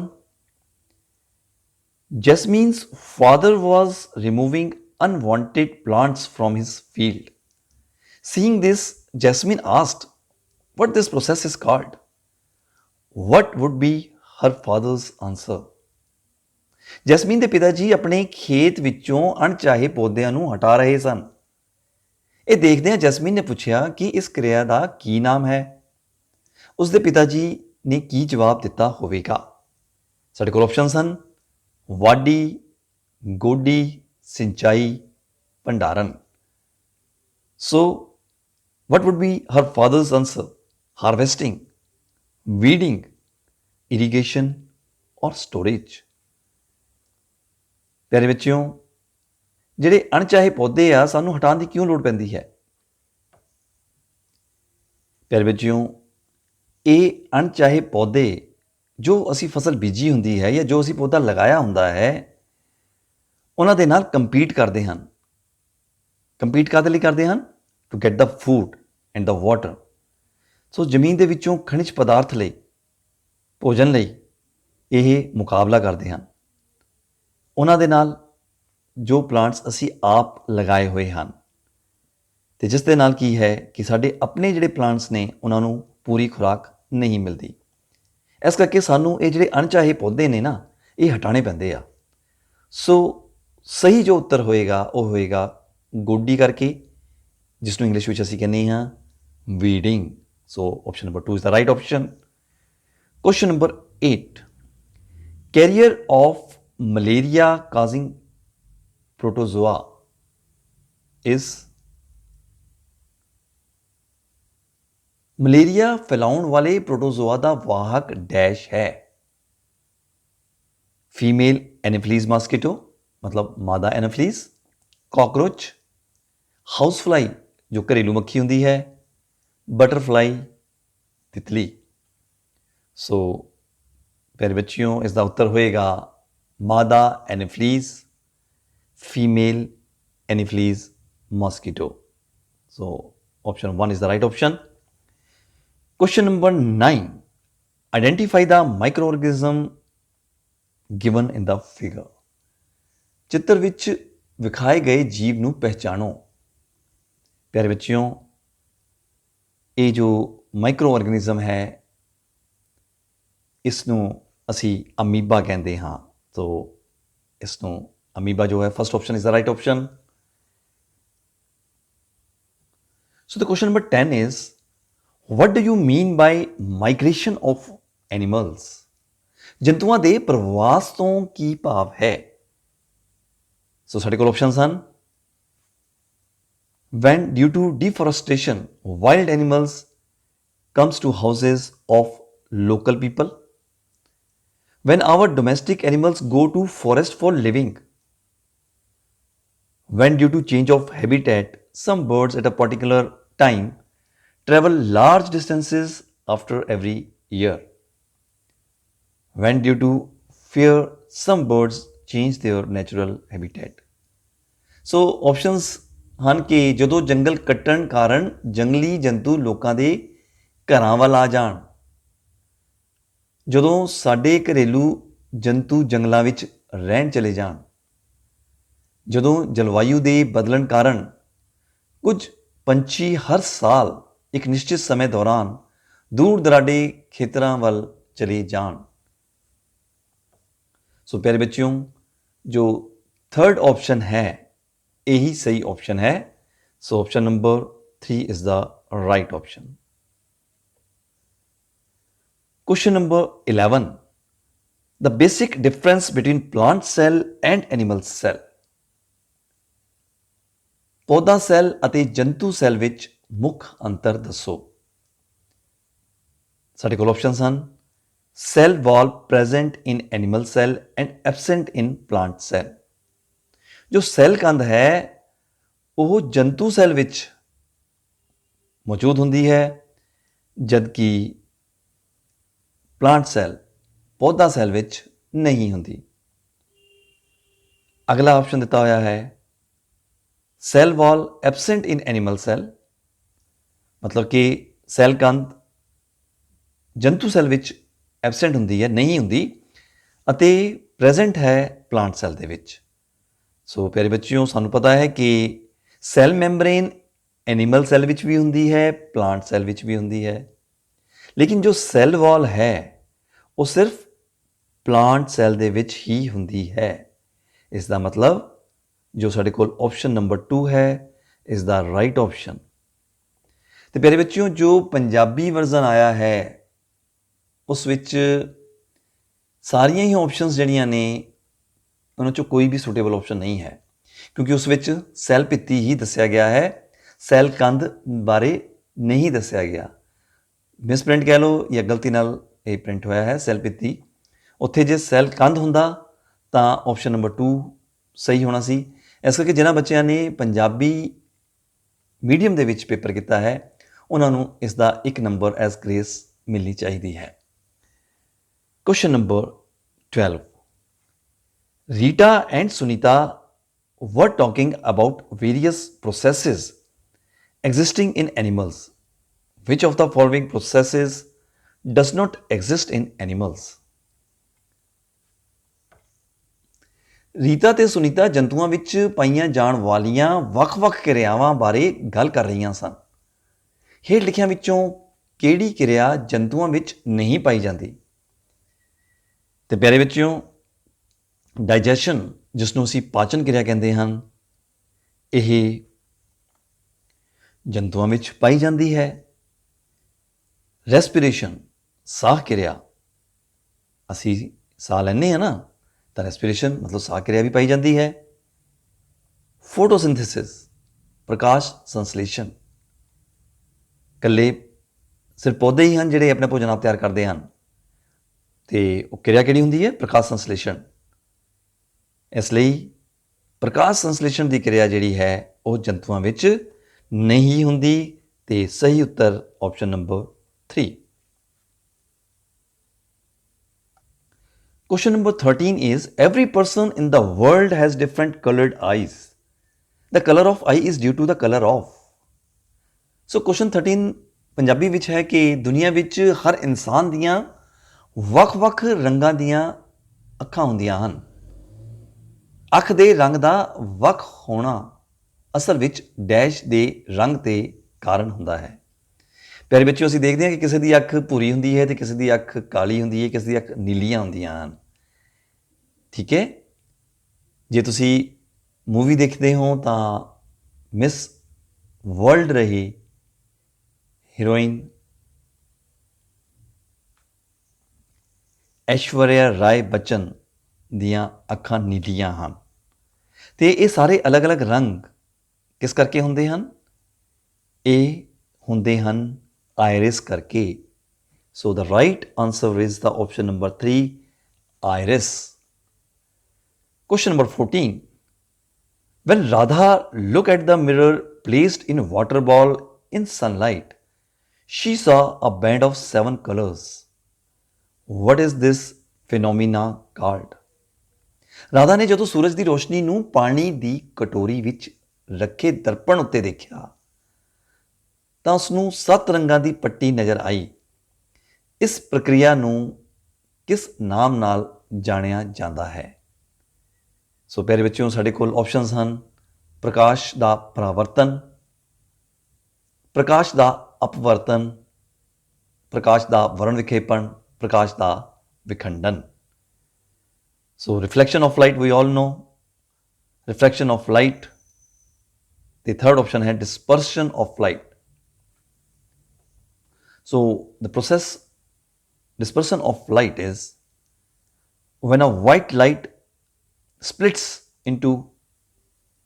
Jasmine's father was removing unwanted plants from his field. Seeing this, Jasmine asked what this process is called. What would be her father's answer? Jasmine ਦੇ ਪਿਤਾ ਜੀ ਆਪਣੇ ਖੇਤ ਵਿੱਚੋਂ ਅਣਚਾਹੇ ਪੌਦਿਆਂ ਨੂੰ ਹਟਾ ਰਹੇ ਸਨ। ਇਹ ਦੇਖਦਿਆਂ ਜੈਸਮੀਨ ਨੇ ਪੁੱਛਿਆ ਕਿ ਇਸ ਕਿਰਿਆ ਦਾ ਕੀ ਨਾਮ ਹੈ। ਉਸ ਦੇ ਪਿਤਾ ਜੀ ਨੇ ਕੀ ਜਵਾਬ ਦਿੱਤਾ ਹੋਵੇਗਾ? ਸਾਡੇ ਕੋਲ ਆਪਸ਼ਨ ਹਨ ਵਾਢੀ, ਗੋਡੀ, ਸਿੰਚਾਈ, ਭੰਡਾਰਨ। ਸੋ what would be her father's answer? Harvesting, weeding, irrigation or storage? ਪਿਆਰੇ ਬੱਚਿਓ, ਜਿਹੜੇ ਅਣਚਾਹੇ ਪੌਦੇ ਆ ਸਾਨੂੰ ਹਟਾਉਣ ਦੀ ਕਿਉਂ ਲੋੜ ਪੈਂਦੀ ਹੈ? ਪਿਆਰੇ ਬੱਚਿਓ, ਇਹ ਅਣਚਾਹੇ ਪੌਦੇ ਜੋ ਅਸੀਂ ਫਸਲ ਬੀਜੀ ਹੁੰਦੀ ਹੈ ਜਾਂ ਜੋ ਅਸੀਂ ਪੌਦਾ ਲਗਾਇਆ ਹੁੰਦਾ ਹੈ ਉਹਨਾਂ ਦੇ ਨਾਲ ਕੰਪੀਟ ਕਰਦੇ ਹਨ। ਕੰਪੀਟ ਕਾਹਦੇ ਲਈ ਕਰਦੇ ਹਨ? To get the food and the water. So ਜ਼ਮੀਨ ਦੇ ਵਿੱਚੋਂ ਖਣਿਜ ਪਦਾਰਥ ਲਈ, ਭੋਜਨ ਲਈ ਇਹ ਮੁਕਾਬਲਾ ਕਰਦੇ ਹਨ। ਉਹਨਾਂ ਦੇ ਨਾਲ ਜੋ ਪਲਾਂਟਸ ਅਸੀਂ ਆਪ ਲਗਾਏ ਹੋਏ ਹਨ, ਅਤੇ ਜਿਸ ਦੇ ਨਾਲ ਕੀ ਹੈ ਕਿ ਸਾਡੇ ਆਪਣੇ ਜਿਹੜੇ ਪਲਾਂਟਸ ਨੇ ਉਹਨਾਂ ਨੂੰ ਪੂਰੀ ਖੁਰਾਕ ਨਹੀਂ ਮਿਲਦੀ। ਇਸ ਕਰਕੇ ਸਾਨੂੰ ਇਹ ਜਿਹੜੇ ਅਣਚਾਹੇ ਪੌਦੇ ਨੇ ਨਾ, ਇਹ ਹਟਾਉਣੇ ਪੈਂਦੇ ਆ। ਸੋ ਸਹੀ ਜੋ ਉੱਤਰ ਹੋਏਗਾ ਉਹ ਹੋਏਗਾ ਗੋਡੀ ਕਰਕੇ, ਜਿਸ ਨੂੰ ਇੰਗਲਿਸ਼ ਵਿੱਚ ਅਸੀਂ ਕਹਿੰਦੇ ਹਾਂ wedding. So option number 2 is the right option. Question number 8. Carrier of malaria causing protozoa is? Malaria ਫੈਲਾਉਣ ਵਾਲੇ ਪ੍ਰੋਟੋਜ਼ੋਆ ਦਾ ਵਾਹਕ ਡੈਸ਼ ਹੈ। ਫੀਮੇਲ ਐਨੋਫਿਲੀਜ਼ ਮਾਸਕੀਟੋ, ਮਤਲਬ ਮਾਦਾ ਐਨੋਫਿਲੀਜ਼, ਕਾਕਰੋਚ, ਹਾਊਸ ਫਲਾਈ ਜੋ ਘਰੇਲੂ ਮੱਖੀ ਹੁੰਦੀ ਹੈ, ਬਟਰਫਲਾਈ, ਤਿਤਲੀ। ਸੋ ਪਿਆਰੇ ਬੱਚਿਓ, ਇਸ ਦਾ ਉੱਤਰ ਹੋਏਗਾ ਮਾਦਾ Anopheles, female Anopheles mosquito. So option 1 is the right option. Question number 9. Identify the microorganism given in the figure. ਚਿੱਤਰ ਵਿੱਚ ਵਿਖਾਏ ਗਏ ਜੀਵ ਨੂੰ ਪਹਿਚਾਣੋ। ਪਿਆਰੇ ਬੱਚਿਓ, ਇਹ ਜੋ ਮਾਈਕਰੋ ਆਰਗੈਨਿਜ਼ਮ ਹੈ ਇਸ ਨੂੰ ਅਸੀਂ ਅਮੀਬਾ ਕਹਿੰਦੇ ਹਾਂ। ਸੋ ਇਸ ਨੂੰ ਅਮੀਬਾ ਜੋ ਹੈ, first option is the right option. So the question number 10 is what do you mean by migration of animals? ਜੰਤੂਆਂ ਦੇ ਪ੍ਰਵਾਸ ਤੋਂ ਕੀ ਭਾਵ ਹੈ? ਸੋ ਸਾਡੇ ਕੋਲ ਆਪਸ਼ਨਸ ਹਨ when due to deforestation wild animals comes to houses of local people, when our domestic animals go to forest for living, when due to change of habitat some birds at a particular time travel large distances after every year, when due to fear some birds change their natural habitat. So options ਹਨ ਕਿ ਜਦੋਂ ਜੰਗਲ ਕੱਟਣ ਕਾਰਨ ਜੰਗਲੀ ਜੰਤੂ ਲੋਕਾਂ ਦੇ ਘਰਾਂ ਵੱਲ ਆ ਜਾਣ, ਜਦੋਂ ਸਾਡੇ ਘਰੇਲੂ ਜੰਤੂ ਜੰਗਲਾਂ ਵਿੱਚ ਰਹਿਣ ਚਲੇ ਜਾਣ, ਜਦੋਂ ਜਲਵਾਯੂ ਦੇ ਬਦਲਣ ਕਾਰਨ ਕੁਝ ਪੰਛੀ ਹਰ ਸਾਲ ਇੱਕ ਨਿਸ਼ਚਿਤ ਸਮੇਂ ਦੌਰਾਨ ਦੂਰ ਦਰਾਡੇ ਖੇਤਰਾਂ ਵੱਲ ਚਲੇ ਜਾਣ। ਸੋ ਪਿਆਰੇ ਬੱਚਿਓ, ਜੋ ਥਰਡ ਆਪਸ਼ਨ ਹੈ ਇਹੀ ਸਹੀ ਆਪਸ਼ਨ ਹੈ। ਸੋ option number 3 is the right option. Question number 11. The basic difference between plant cell and animal cell. ਪੌਦਾ ਸੈੱਲ ਅਤੇ ਜੰਤੂ ਸੈੱਲ ਵਿੱਚ ਮੁੱਖ ਅੰਤਰ ਦੱਸੋ। ਸਾਡੇ ਕੋਲ ਆਪਸ਼ਨਸ ਹਨ cell wall present in animal cell and absent in plant cell. ਜੋ ਸੈੱਲ ਕੰਧ ਹੈ ਉਹ ਜੰਤੂ ਸੈੱਲ ਵਿੱਚ ਮੌਜੂਦ ਹੁੰਦੀ ਹੈ ਜਦਕਿ ਪਲਾਂਟ ਸੈੱਲ ਪੌਦਾ ਸੈੱਲ ਵਿੱਚ ਨਹੀਂ ਹੁੰਦੀ। ਅਗਲਾ ਆਪਸ਼ਨ ਦਿੱਤਾ ਹੋਇਆ ਹੈ ਸੈੱਲ ਵਾਲ ਐਬਸੈਂਟ ਇਨ ਐਨੀਮਲ ਸੈੱਲ, ਮਤਲਬ ਕਿ ਸੈੱਲ ਕੰਧ ਜੰਤੂ ਸੈੱਲ ਵਿੱਚ ਐਬਸੈਂਟ ਹੁੰਦੀ ਹੈ, ਨਹੀਂ ਹੁੰਦੀ, ਅਤੇ ਪ੍ਰੈਜ਼ੈਂਟ ਹੈ ਪਲਾਂਟ ਸੈੱਲ ਦੇ ਵਿੱਚ। ਸੋ ਪਿਆਰੇ ਬੱਚਿਓ, ਸਾਨੂੰ ਪਤਾ ਹੈ ਕਿ ਸੈੱਲ ਮੈਂਬਰੇਨ ਐਨੀਮਲ ਸੈੱਲ ਵਿੱਚ ਵੀ ਹੁੰਦੀ ਹੈ, ਪਲਾਂਟ ਸੈੱਲ ਵਿੱਚ ਵੀ ਹੁੰਦੀ ਹੈ, ਲੇਕਿਨ ਜੋ ਸੈੱਲ ਵਾਲ ਹੈ ਉਹ ਸਿਰਫ ਪਲਾਂਟ ਸੈੱਲ ਦੇ ਵਿੱਚ ਹੀ ਹੁੰਦੀ ਹੈ। ਇਸ ਦਾ ਮਤਲਬ ਜੋ ਸਾਡੇ ਕੋਲ ਆਪਸ਼ਨ ਨੰਬਰ 2 ਹੈ ਇਸ ਦਾ ਰਾਈਟ ਆਪਸ਼ਨ। ਤੇ ਪਿਆਰੇ ਬੱਚਿਓ, ਜੋ ਪੰਜਾਬੀ ਵਰਜ਼ਨ ਆਇਆ ਹੈ ਉਸ ਵਿੱਚ ਸਾਰੀਆਂ ਹੀ ਆਪਸ਼ਨਸ ਜਿਹੜੀਆਂ ਨੇ ਉਹਨਾਂ 'ਚੋਂ ਕੋਈ ਵੀ ਸੂਟੇਬਲ ਆਪਸ਼ਨ ਨਹੀਂ ਹੈ, ਕਿਉਂਕਿ ਉਸ ਵਿੱਚ ਸੈੱਲ ਭਿੱਤੀ ਹੀ ਦੱਸਿਆ ਗਿਆ ਹੈ, ਸੈੱਲ ਕੰਧ ਬਾਰੇ ਨਹੀਂ ਦੱਸਿਆ ਗਿਆ। ਮਿਸਪ੍ਰਿੰਟ ਕਹਿ ਲਓ ਜਾਂ ਗਲਤੀ ਨਾਲ ਇਹ ਪ੍ਰਿੰਟ ਹੋਇਆ ਹੈ ਸੈੱਲ ਭਿੱਤੀ। ਉੱਥੇ ਜੇ ਸੈੱਲ ਕੰਧ ਹੁੰਦਾ ਤਾਂ ਆਪਸ਼ਨ ਨੰਬਰ 2 ਸਹੀ ਹੋਣਾ ਸੀ। ਇਸ ਕਰਕੇ ਜਿਨ੍ਹਾਂ ਬੱਚਿਆਂ ਨੇ ਪੰਜਾਬੀ ਮੀਡੀਅਮ ਦੇ ਵਿੱਚ ਪੇਪਰ ਕੀਤਾ ਹੈ ਉਹਨਾਂ ਨੂੰ ਇਸ ਦਾ 1 ਨੰਬਰ ਐਜ਼ ਗ੍ਰੇਸ ਮਿਲਣੀ ਚਾਹੀਦੀ ਹੈ। Question number 12. Rita and Sunita were talking about various processes existing in animals. Which of the following processes does not exist in animals? ਰੀਤਾ ਤੇ ਸੁਨੀਤਾ ਜੰਤੂਆਂ ਵਿੱਚ ਪਾਈਆਂ ਜਾਣ ਵਾਲੀਆਂ ਵੱਖ-ਵੱਖ ਕਿਰਿਆਵਾਂ ਬਾਰੇ ਗੱਲ ਕਰ ਰਹੀਆਂ ਸਨ। ਹੇਠ ਲਿਖਿਆਂ ਵਿੱਚੋਂ ਕਿਹੜੀ ਕਿਰਿਆ ਜੰਤੂਆਂ ਵਿੱਚ ਨਹੀਂ ਪਾਈ ਜਾਂਦੀ? ਤੇ ਪਿਆਰੇ ਬੱਚਿਓ, ਡਾਈਜੈਸ਼ਨ ਜਿਸ ਨੂੰ ਅਸੀਂ ਪਾਚਨ ਕਿਰਿਆ ਕਹਿੰਦੇ ਹਨ, ਇਹ ਜੰਤੂਆਂ ਵਿੱਚ ਪਾਈ ਜਾਂਦੀ ਹੈ। ਰੈਸਪੀਰੇਸ਼ਨ ਸਾਹ ਕਿਰਿਆ, ਅਸੀਂ ਸਾਹ ਲੈਂਦੇ ਹਾਂ ਨਾ, ਤਾਂ ਰੈਸਪੀਰੇਸ਼ਨ ਮਤਲਬ ਸਾਹ ਕਿਰਿਆ ਵੀ ਪਾਈ ਜਾਂਦੀ ਹੈ। ਫੋਟੋਸਿੰਥੇਸਿਸ ਪ੍ਰਕਾਸ਼ ਸੰਸਲੇਸ਼ਨ, ਇਕੱਲੇ ਸਿਰਫ ਪੌਦੇ ਹੀ ਹਨ ਜਿਹੜੇ ਆਪਣੇ ਭੋਜਨ ਆਪ ਤਿਆਰ ਕਰਦੇ ਹਨ, ਤੇ ਉਹ ਕਿਰਿਆ ਕਿਹੜੀ ਹੁੰਦੀ ਹੈ? ਪ੍ਰਕਾਸ਼ ਸੰਸਲੇਸ਼ਨ। ਇਸ ਲਈ ਪ੍ਰਕਾਸ਼ ਸੰਸਲੇਸ਼ਨ ਦੀ ਕਿਰਿਆ ਜਿਹੜੀ ਹੈ ਉਹ ਜੰਤੂਆਂ ਵਿੱਚ ਨਹੀਂ ਹੁੰਦੀ, ਤੇ ਸਹੀ ਉੱਤਰ option number 3। Question number 13 is every person in the world has different colored eyes. The color of eye is due to the color of. So question 13 Punjabi ਵਿੱਚ ਹੈ ਕਿ ਦੁਨੀਆ ਵਿੱਚ ਹਰ ਇਨਸਾਨ ਦੀਆਂ ਵੱਖ-ਵੱਖ ਰੰਗਾਂ ਦੀਆਂ ਅੱਖਾਂ ਹੁੰਦੀਆਂ ਹਨ। ਅੱਖ ਦੇ ਰੰਗ ਦਾ ਵੱਖ ਹੋਣਾ ਅਸਲ ਵਿੱਚ ਡੈਸ਼ ਦੇ ਰੰਗ ਦੇ ਕਾਰਨ ਹੁੰਦਾ ਹੈ। ਪਿਆਰੇ ਬੱਚਿਓ, ਅਸੀਂ ਦੇਖਦੇ ਹਾਂ ਕਿ ਕਿਸੇ ਦੀ ਅੱਖ ਭੂਰੀ ਹੁੰਦੀ ਹੈ ਤੇ ਕਿਸੇ ਦੀ ਅੱਖ ਕਾਲੀ ਹੁੰਦੀ ਹੈ, ਕਿਸੇ ਦੀ ਅੱਖ ਨੀਲੀਆਂ ਹੁੰਦੀਆਂ ਹਨ। ਠੀਕ ਹੈ, ਜੇ ਤੁਸੀਂ ਮੂਵੀ ਦੇਖਦੇ ਹੋ ਤਾਂ ਮਿਸ ਵਰਲਡ ਰਹੀ ਹੀਰੋਇਨ ਐਸ਼ਵਰਿਆ ਰਾਏ ਬੱਚਨ ਦੀਆਂ ਅੱਖਾਂ ਨੀਲੀਆਂ ਹਨ। ਤੇ ਇਹ ਸਾਰੇ ਅਲੱਗ-ਅਲੱਗ ਰੰਗ ਕਿਸ ਕਰਕੇ ਹੁੰਦੇ ਹਨ? ਇਹ ਹੁੰਦੇ ਹਨ ਆਇਰਿਸ ਕਰਕੇ। So the right answer is the option number 3, iris. Question number 14. When Radha looked at the mirror placed in water ball in sunlight, she saw a band of 7 colors. What is this phenomena called? Radha ਨੇ ਜਦੋਂ ਸੂਰਜ ਦੀ ਰੋਸ਼ਨੀ ਨੂੰ ਪਾਣੀ ਦੀ ਕਟੋਰੀ ਵਿੱਚ ਰੱਖੇ ਦਰਪਣ ਉੱਤੇ ਦੇਖਿਆ ਤਾਂ ਉਸ ਨੂੰ 7 ਰੰਗਾਂ ਦੀ ਪੱਟੀ ਨਜ਼ਰ ਆਈ। ਇਸ ਪ੍ਰਕਿਰਿਆ ਨੂੰ ਕਿਸ ਨਾਮ ਨਾਲ ਜਾਣਿਆ ਜਾਂਦਾ ਹੈ? ਸੋ ਪਿਆਰੇ ਬੱਚਿਓ, ਸਾਡੇ ਕੋਲ ਆਪਸ਼ਨਸ ਹਨ ਪ੍ਰਕਾਸ਼ ਦਾ ਪਰਾਵਰਤਨ, ਪ੍ਰਕਾਸ਼ ਦਾ ਅਪਵਰਤਨ, ਪ੍ਰਕਾਸ਼ ਦਾ ਵਰਣ ਵਿਖੇਪਣ, ਪ੍ਰਕਾਸ਼ ਦਾ ਵਿਖੰਡਨ। So reflection of light we all know, refraction of light. ਤੇ ਥਰਡ ਆਪਸ਼ਨ ਹੈ dispersion of light. So the process dispersion of light is when a white light splits into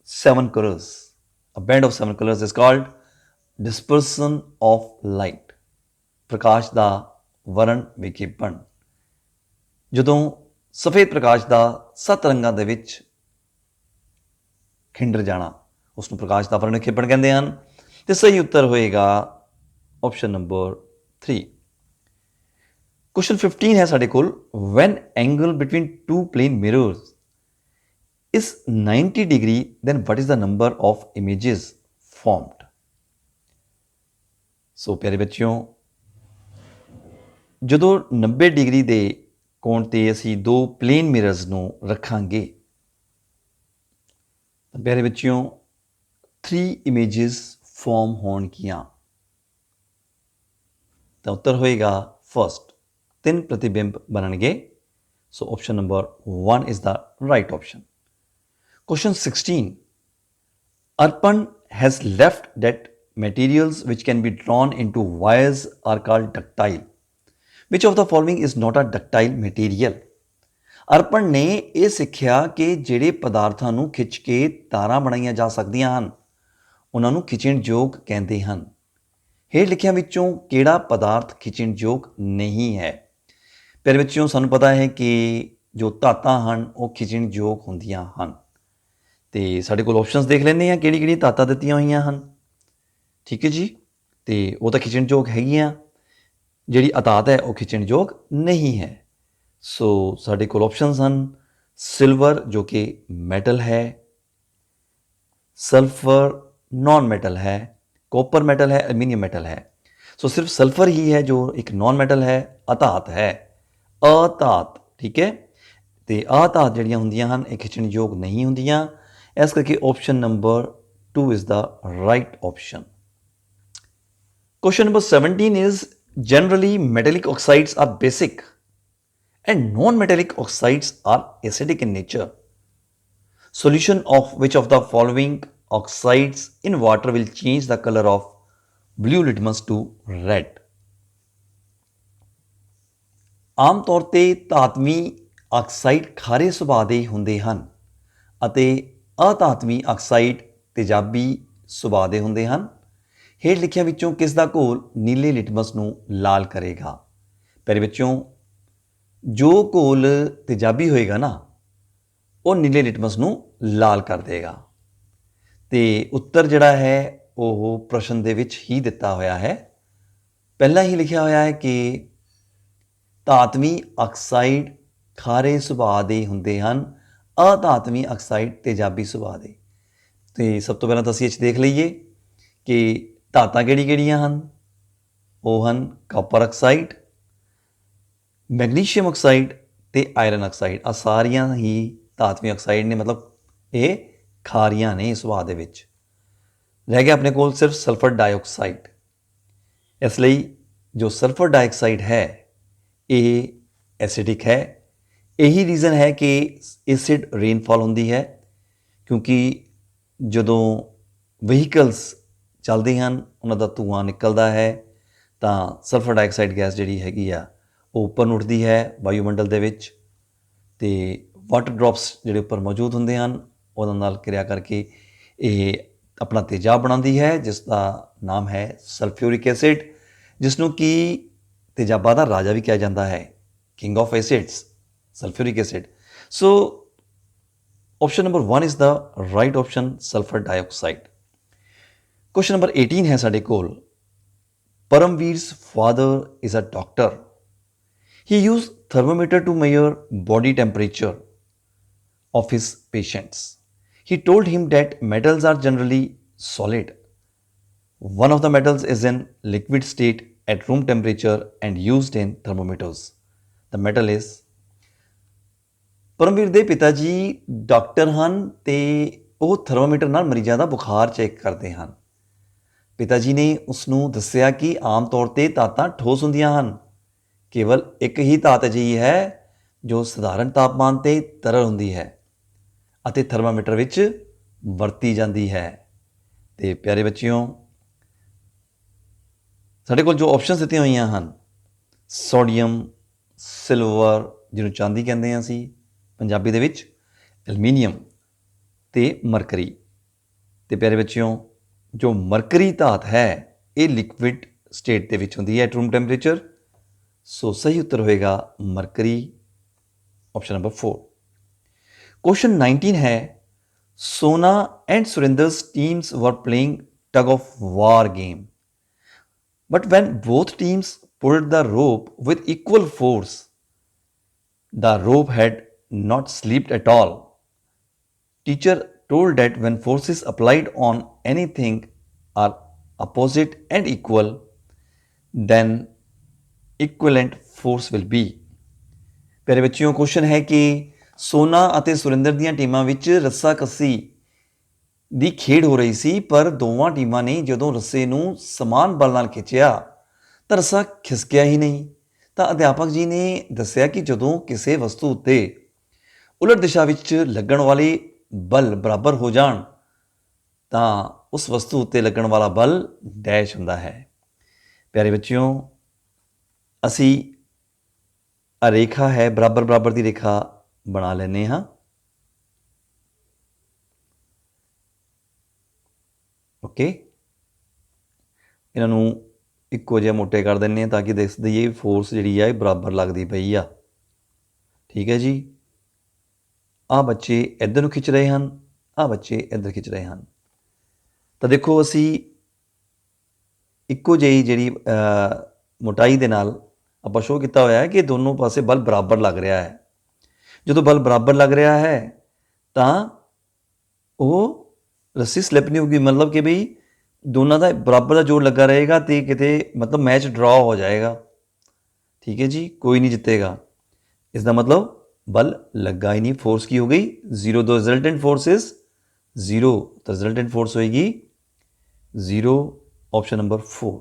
7 colors. A band of 7 colors is called dispersion of light. ਪ੍ਰਕਾਸ਼ ਦਾ ਵਰਣ ਵਿਖੇਪਣ। ਜਦੋਂ ਸਫੇਦ ਪ੍ਰਕਾਸ਼ ਦਾ 7 ਰੰਗਾਂ ਦੇ ਵਿੱਚ ਖਿੰਡਰ ਜਾਣਾ ਉਸ ਨੂੰ ਪ੍ਰਕਾਸ਼ ਦਾ ਵਰਣ ਵਿਖੇਪਣ ਕਹਿੰਦੇ ਹਨ। ਤੇ ਸਹੀ ਉੱਤਰ ਹੋਏਗਾ ਆਪਸ਼ਨ ਨੰਬਰ 3। ਕੁਐਸਚਨ 15 ਹੈ ਸਾਡੇ ਕੋਲ, when angle between two plane mirrors is 90 degree, then what is the number of images formed? So ਪਿਆਰੇ ਬੱਚਿਓ, ਜਦੋਂ 90 ਡਿਗਰੀ ਦੇ ਕੋਣ ਤੇ ਅਸੀਂ ਦੋ ਪਲੇਨ ਮਿਰਰਸ ਨੂੰ ਰੱਖਾਂਗੇ ਤਾਂ ਪਿਆਰੇ ਬੱਚਿਓ 3 ਇਮੇजेस ਫਾਰਮ ਹੋਣਗੀਆਂ। ਤਾਂ ਉੱਤਰ ਹੋਏਗਾ ਫਸਟ, 3 ਪ੍ਰਤੀਬਿੰਬ ਬਣਨਗੇ। ਸੋ option number 1 is the right option. Question 16. Arpan has left that materials which can be drawn into wires are called ductile. Which of the following is not a ductile material? ਅਰਪਣ ਨੇ ਇਹ ਸਿੱਖਿਆ ਕਿ ਜਿਹੜੇ ਪਦਾਰਥਾਂ ਨੂੰ ਖਿੱਚ ਕੇ ਤਾਰਾਂ ਬਣਾਈਆਂ ਜਾ ਸਕਦੀਆਂ ਹਨ ਉਹਨਾਂ ਨੂੰ ਖਿੱਚਣਯੋਗ ਕਹਿੰਦੇ ਹਨ। ਹੇਠ ਲਿਖਿਆਂ ਵਿੱਚੋਂ ਕਿਹੜਾ ਪਦਾਰਥ ਖਿੱਚਣਯੋਗ ਨਹੀਂ ਹੈ? ਪਿਆਰੇ ਬੱਚਿਓ, ਸਾਨੂੰ ਪਤਾ ਹੈ ਕਿ ਜੋ ਧਾਤਾਂ ਹਨ ਉਹ ਖਿੱਚਣਯੋਗ ਹੁੰਦੀਆਂ ਹਨ। ਤੇ ਸਾਡੇ ਕੋਲ ਆਪਸ਼ਨਸ ਦੇਖ ਲੈਂਦੇ ਹਾਂ ਕਿਹੜੀ ਕਿਹੜੀ ਧਾਤਾਂ ਦਿੱਤੀਆਂ ਹੋਈਆਂ ਹਨ। ਠੀਕ ਹੈ ਜੀ, ਤੇ ਉਹ ਤਾਂ ਖਿੱਚਣਯੋਗ ਹੈਗੀਆਂ, ਜਿਹੜੀ ਅਧਾਤ ਹੈ ਉਹ ਖਿੱਚਣਯੋਗ ਨਹੀਂ ਹੈ। ਸੋ ਸਾਡੇ ਕੋਲ ਆਪਸ਼ਨਸ ਹਨ ਸਿਲਵਰ ਜੋ ਕਿ ਮੈਟਲ ਹੈ, ਸਲਫਰ ਨॉन ਮੈਟਲ ਹੈ, ਕਾਪਰ ਮੈਟਲ ਹੈ, ਐਲੂਮੀਨੀਅਮ ਮੈਟਲ ਹੈ। ਸੋ ਸਿਰਫ ਸਲਫਰ ਹੀ ਹੈ ਜੋ ਇੱਕ ਨॉन ਮੈਟਲ ਹੈ, ਅਧਾਤ ਹੈ, ਅਧਾਤ। ਠੀਕ ਹੈ, ਤੇ ਅਧਾਤ ਜਿਹੜੀਆਂ ਹੁੰਦੀਆਂ ਹਨ ਇਹ ਖਿੱਚਣਯੋਗ ਨਹੀਂ ਹੁੰਦੀਆਂ। ਇਸ ਕਰਕੇ option number 2 is the right option. Question number 17 is, generally metallic oxides are basic and non-metallic oxides are acidic in nature. Solution of which of the following oxides in water will change the color of blue litmus to red? ਆਮ ਤੌਰ ਤੇ ਧਾਤਵੀ oxide ਖਾਰੇ ਸੁਭਾਅ ਦੇ ਹੁੰਦੇ ਹਨ ਅਤੇ ਅਧਾਤਵੀ oxide ਤੇਜ਼ਾਬੀ ਸੁਭਾਅ ਦੇ ਹੁੰਦੇ ਹਨ। ਹੇਠ ਲਿਖਿਆਂ ਵਿੱਚੋਂ ਕਿਸ ਦਾ ਘੋਲ ਨੀਲੇ ਲਿਟਮਸ ਨੂੰ ਲਾਲ ਕਰੇਗਾ? ਪਿਆਰੇ ਬੱਚਿਓ, ਜੋ ਘੋਲ ਤੇਜ਼ਾਬੀ ਹੋਏਗਾ ਨਾ ਉਹ ਨੀਲੇ ਲਿਟਮਸ ਨੂੰ ਲਾਲ ਕਰ ਦੇਗਾ। ਤੇ ਉੱਤਰ ਜਿਹੜਾ ਹੈ ਉਹ ਪ੍ਰਸ਼ਨ ਦੇ ਵਿੱਚ ਹੀ ਦਿੱਤਾ ਹੋਇਆ ਹੈ। ਪਹਿਲਾਂ ਹੀ ਲਿਖਿਆ ਹੋਇਆ ਹੈ ਕਿ ਧਾਤਵੀ ਆਕਸਾਈਡ ਖਾਰੇ ਸੁਭਾਅ ਦੇ ਹੁੰਦੇ ਹਨ, ਅਧਾਤਵੀ ਆਕਸਾਈਡ ਤੇਜ਼ਾਬੀ ਸੁਭਾਅ ਦੇ। ਤੇ ਸਭ ਤੋਂ ਪਹਿਲਾਂ ਤਾਂ ਅਸੀਂ ਇਹ 'ਚ ਦੇਖ ਲਈਏ ਕਿ ਧਾਤਾਂ ਕਿਹੜੀਆਂ ਹਨ। ਉਹ ਹਨ ਕਾਪਰ ਆਕਸਾਈਡ, ਮੈਗਨੀਸ਼ੀਅਮ ਆਕਸਾਈਡ ਤੇ ਆਇਰਨ ਆਕਸਾਈਡ। ਆ ਸਾਰੀਆਂ ਹੀ ਧਾਤਵੀ ਆਕਸਾਈਡ ਨੇ, ਮਤਲਬ ਇਹ ਖਾਰੀਆਂ ਨੇ ਸੁਭਾਅ ਦੇ ਵਿੱਚ। ਰਹਿ ਗਿਆ ਆਪਣੇ ਕੋਲ ਸਿਰਫ ਸਲਫਰ ਡਾਈਆਕਸਾਈਡ। ਇਸ ਲਈ ਜੋ ਸਲਫਰ ਡਾਈਆਕਸਾਈਡ ਹੈ ਇਹ ਐਸਿਡਿਕ ਹੈ। ਇਹੀ ਰੀਜ਼ਨ ਹੈ ਕਿ ਐਸਿਡ ਰੇਨਫਾਲ ਹੁੰਦੀ ਹੈ, ਕਿਉਂਕਿ ਜਦੋਂ ਵਹੀਕਲਸ ਚੱਲਦੇ ਹਨ ਉਹਨਾਂ ਦਾ ਧੂੰਆਂ ਨਿਕਲਦਾ ਹੈ ਤਾਂ ਸਲਫਰ ਡਾਈਆਕਸਾਈਡ ਗੈਸ ਜਿਹੜੀ ਹੈਗੀ ਆ ਉਹ ਉੱਪਰ ਨੂੰ ਉੱਠਦੀ ਹੈ ਵਾਯੂਮੰਡਲ ਦੇ ਵਿੱਚ, ਤੇ ਵਾਟਰ ਡ੍ਰੌਪਸ ਜਿਹੜੇ ਉੱਪਰ ਮੌਜੂਦ ਹੁੰਦੇ ਹਨ ਉਹਨਾਂ ਨਾਲ ਕਿਰਿਆ ਕਰਕੇ ਇਹ ਆਪਣਾ ਤੇਜ਼ਾਬ ਬਣਾਉਂਦੀ ਹੈ ਜਿਸ ਦਾ ਨਾਮ ਹੈ ਸਲਫਿਊਰਿਕ ਐਸਿਡ, ਜਿਸ ਨੂੰ ਕਿ ਤੇਜ਼ਾਬਾਂ ਦਾ ਰਾਜਾ ਵੀ ਕਿਹਾ ਜਾਂਦਾ ਹੈ, king of acids, sulfuric acid. So option number 1 is the right option, sulfur dioxide. Question number 18 है साढ़े कोल, Paramveer's father is a doctor. He used thermometer to measure body temperature of his patients. He told him that metals are generally solid. One of the metals is in liquid state at room temperature and used in thermometers. The metal is, Paramvir ਦੇ ਪਿਤਾ ਜੀ doctor ਹਨ ਤੇ ਉਹ thermometer ਨਾਲ ਮਰੀਜ਼ਾਂ ਦਾ ਬੁਖਾਰ check ਕਰਦੇ ਹਨ। ਪਿਤਾ ਜੀ ਨੇ ਉਸ ਨੂੰ ਦੱਸਿਆ ਕਿ ਆਮ ਤੌਰ ਤੇ ਧਾਤਾਂ ਠੋਸ ਹੁੰਦੀਆਂ ਹਨ, ਕੇਵਲ ਇੱਕ ਹੀ ਧਾਤ ਅਜਿਹੀ ਹੈ ਜੋ ਸਧਾਰਨ ਤਾਪਮਾਨ ਤੇ ਤਰਲ ਹੁੰਦੀ ਹੈ ਅਤੇ ਥਰਮਾਮੀਟਰ ਵਿੱਚ ਵਰਤੀ ਜਾਂਦੀ ਹੈ। ਤੇ ਪਿਆਰੇ ਬੱਚਿਓ, ਸਾਡੇ ਕੋਲ ਜੋ ਆਪਸ਼ਨਸ ਦਿੱਤੀਆਂ ਹੋਈਆਂ ਹਨ, ਸੋਡੀਅਮ, ਸਿਲਵਰ ਜਿਹਨੂੰ ਚਾਂਦੀ ਕਹਿੰਦੇ ਹਾਂ ਅਸੀਂ ਪੰਜਾਬੀ ਦੇ ਵਿੱਚ, ਐਲੂਮੀਨੀਅਮ ਤੇ ਮਰਕਰੀ। ਤੇ ਪਿਆਰੇ ਬੱਚਿਓ, ਜੋ ਮਰਕਰੀ ਧਾਤ ਹੈ ਇਹ ਲਿਕਵਿਡ ਸਟੇਟ ਦੇ ਵਿੱਚ ਹੁੰਦੀ ਹੈ ਐਟ ਰੂਮ ਟੈਂਪਰੇਚਰ। ਸੋ ਸਹੀ ਉੱਤਰ ਹੋਏਗਾ ਮਰਕਰੀ, ਆਪਸ਼ਨ ਨੰਬਰ 4। ਕੁਐਸਚਨ 19 ਹੈ, ਸੋਨਾ and ਸੁਰਿੰਦਰ's teams were playing tug of war game, but when both teams pulled the rope with equal force, the rope had not slipped at all. Teacher told that when forces applied on anything are opposite and equal, then equivalent force will be। ਪਿਆਰੇ ਬੱਚਿਓ, question ਹੈ ਕਿ ਸੋਨਾ ਅਤੇ ਸੁਰਿੰਦਰ ਦੀਆਂ ਟੀਮਾਂ ਵਿੱਚ ਰੱਸਾਕੱਸੀ ਦੀ ਖੇਡ ਹੋ ਰਹੀ ਸੀ, ਪਰ ਦੋਵਾਂ ਟੀਮਾਂ ਨੇ ਜਦੋਂ ਰੱਸੇ ਨੂੰ ਸਮਾਨ ਬਲ ਨਾਲ ਖਿੱਚਿਆ ਤਾਂ ਰੱਸਾ ਖਿਸਕਿਆ ਹੀ ਨਹੀਂ। ਤਾਂ ਅਧਿਆਪਕ ਜੀ ਨੇ ਦੱਸਿਆ ਕਿ ਜਦੋਂ ਕਿਸੇ ਵਸਤੂ ਉੱਤੇ ਉਲਟ ਦਿਸ਼ਾ ਵਿੱਚ ਲੱਗਣ ਵਾਲੇ ਬਲ ਬਰਾਬਰ ਹੋ ਜਾਣ ਤਾਂ ਉਸ ਵਸਤੂ ਉੱਤੇ ਲੱਗਣ ਵਾਲਾ ਬਲ ਡੈਸ਼ ਹੁੰਦਾ ਹੈ। ਪਿਆਰੇ ਬੱਚਿਓ, ਅਸੀਂ ਰੇਖਾ ਹੈ ਬਰਾਬਰ ਬਰਾਬਰ ਦੀ ਰੇਖਾ ਬਣਾ ਲੈਂਦੇ ਹਾਂ। ਓਕੇ, ਇਹਨਾਂ ਨੂੰ ਇੱਕੋ ਜਿਹਾ ਮੋਟੇ ਕਰ ਦਿੰਦੇ ਹਾਂ ਤਾਂ ਕਿ ਦੇਖ ਦਈਏ ਫੋਰਸ ਜਿਹੜੀ ਆ ਇਹ ਬਰਾਬਰ ਲੱਗਦੀ ਪਈ ਆ। ਠੀਕ ਹੈ ਜੀ, ਆਹ ਬੱਚੇ ਇੱਧਰ ਨੂੰ ਖਿੱਚ ਰਹੇ ਹਨ, ਆਹ ਬੱਚੇ ਇੱਧਰ ਖਿੱਚ ਰਹੇ ਹਨ। ਤਾਂ ਦੇਖੋ ਅਸੀਂ ਇੱਕੋ ਜਿਹੀ ਜਿਹੜੀ ਮੋਟਾਈ ਦੇ ਨਾਲ ਆਪਾਂ ਸ਼ੋਅ ਕੀਤਾ ਹੋਇਆ ਹੈ ਕਿ ਦੋਨੋਂ ਪਾਸੇ ਬਲ ਬਰਾਬਰ ਲੱਗ ਰਿਹਾ ਹੈ। ਜਦੋਂ ਬਲ ਬਰਾਬਰ ਲੱਗ ਰਿਹਾ ਹੈ ਤਾਂ ਉਹ ਰੱਸੀ ਸਲਿੱਪ ਨਹੀਂ ਹੋਊਗੀ, ਮਤਲਬ ਕਿ ਬਈ ਦੋਨਾਂ ਦਾ ਬਰਾਬਰ ਦਾ ਜੋਰ ਲੱਗਾ ਰਹੇਗਾ ਤੇ ਕਿਤੇ ਮਤਲਬ ਮੈਚ ਡਰਾ ਹੋ ਜਾਏਗਾ। ਠੀਕ ਹੈ ਜੀ, ਕੋਈ ਨਹੀਂ ਜਿੱਤੇਗਾ। ਇਸ ਦਾ ਮਤਲਬ ਬਲ ਲੱਗਾ ਹੀ ਨਹੀਂ, ਫੋਰਸ ਕੀ ਹੋ ਗਈ 0। ਦ ਰਿਜ਼ਲਟੈਂਟ ਫੋਰਸ ਇਜ਼ 0, ਤਾਂ ਰਿਜ਼ਲਟੈਂਟ ਫੋਰਸ ਹੋਏਗੀ 0, ਆਪਸ਼ਨ ਨੰਬਰ 4।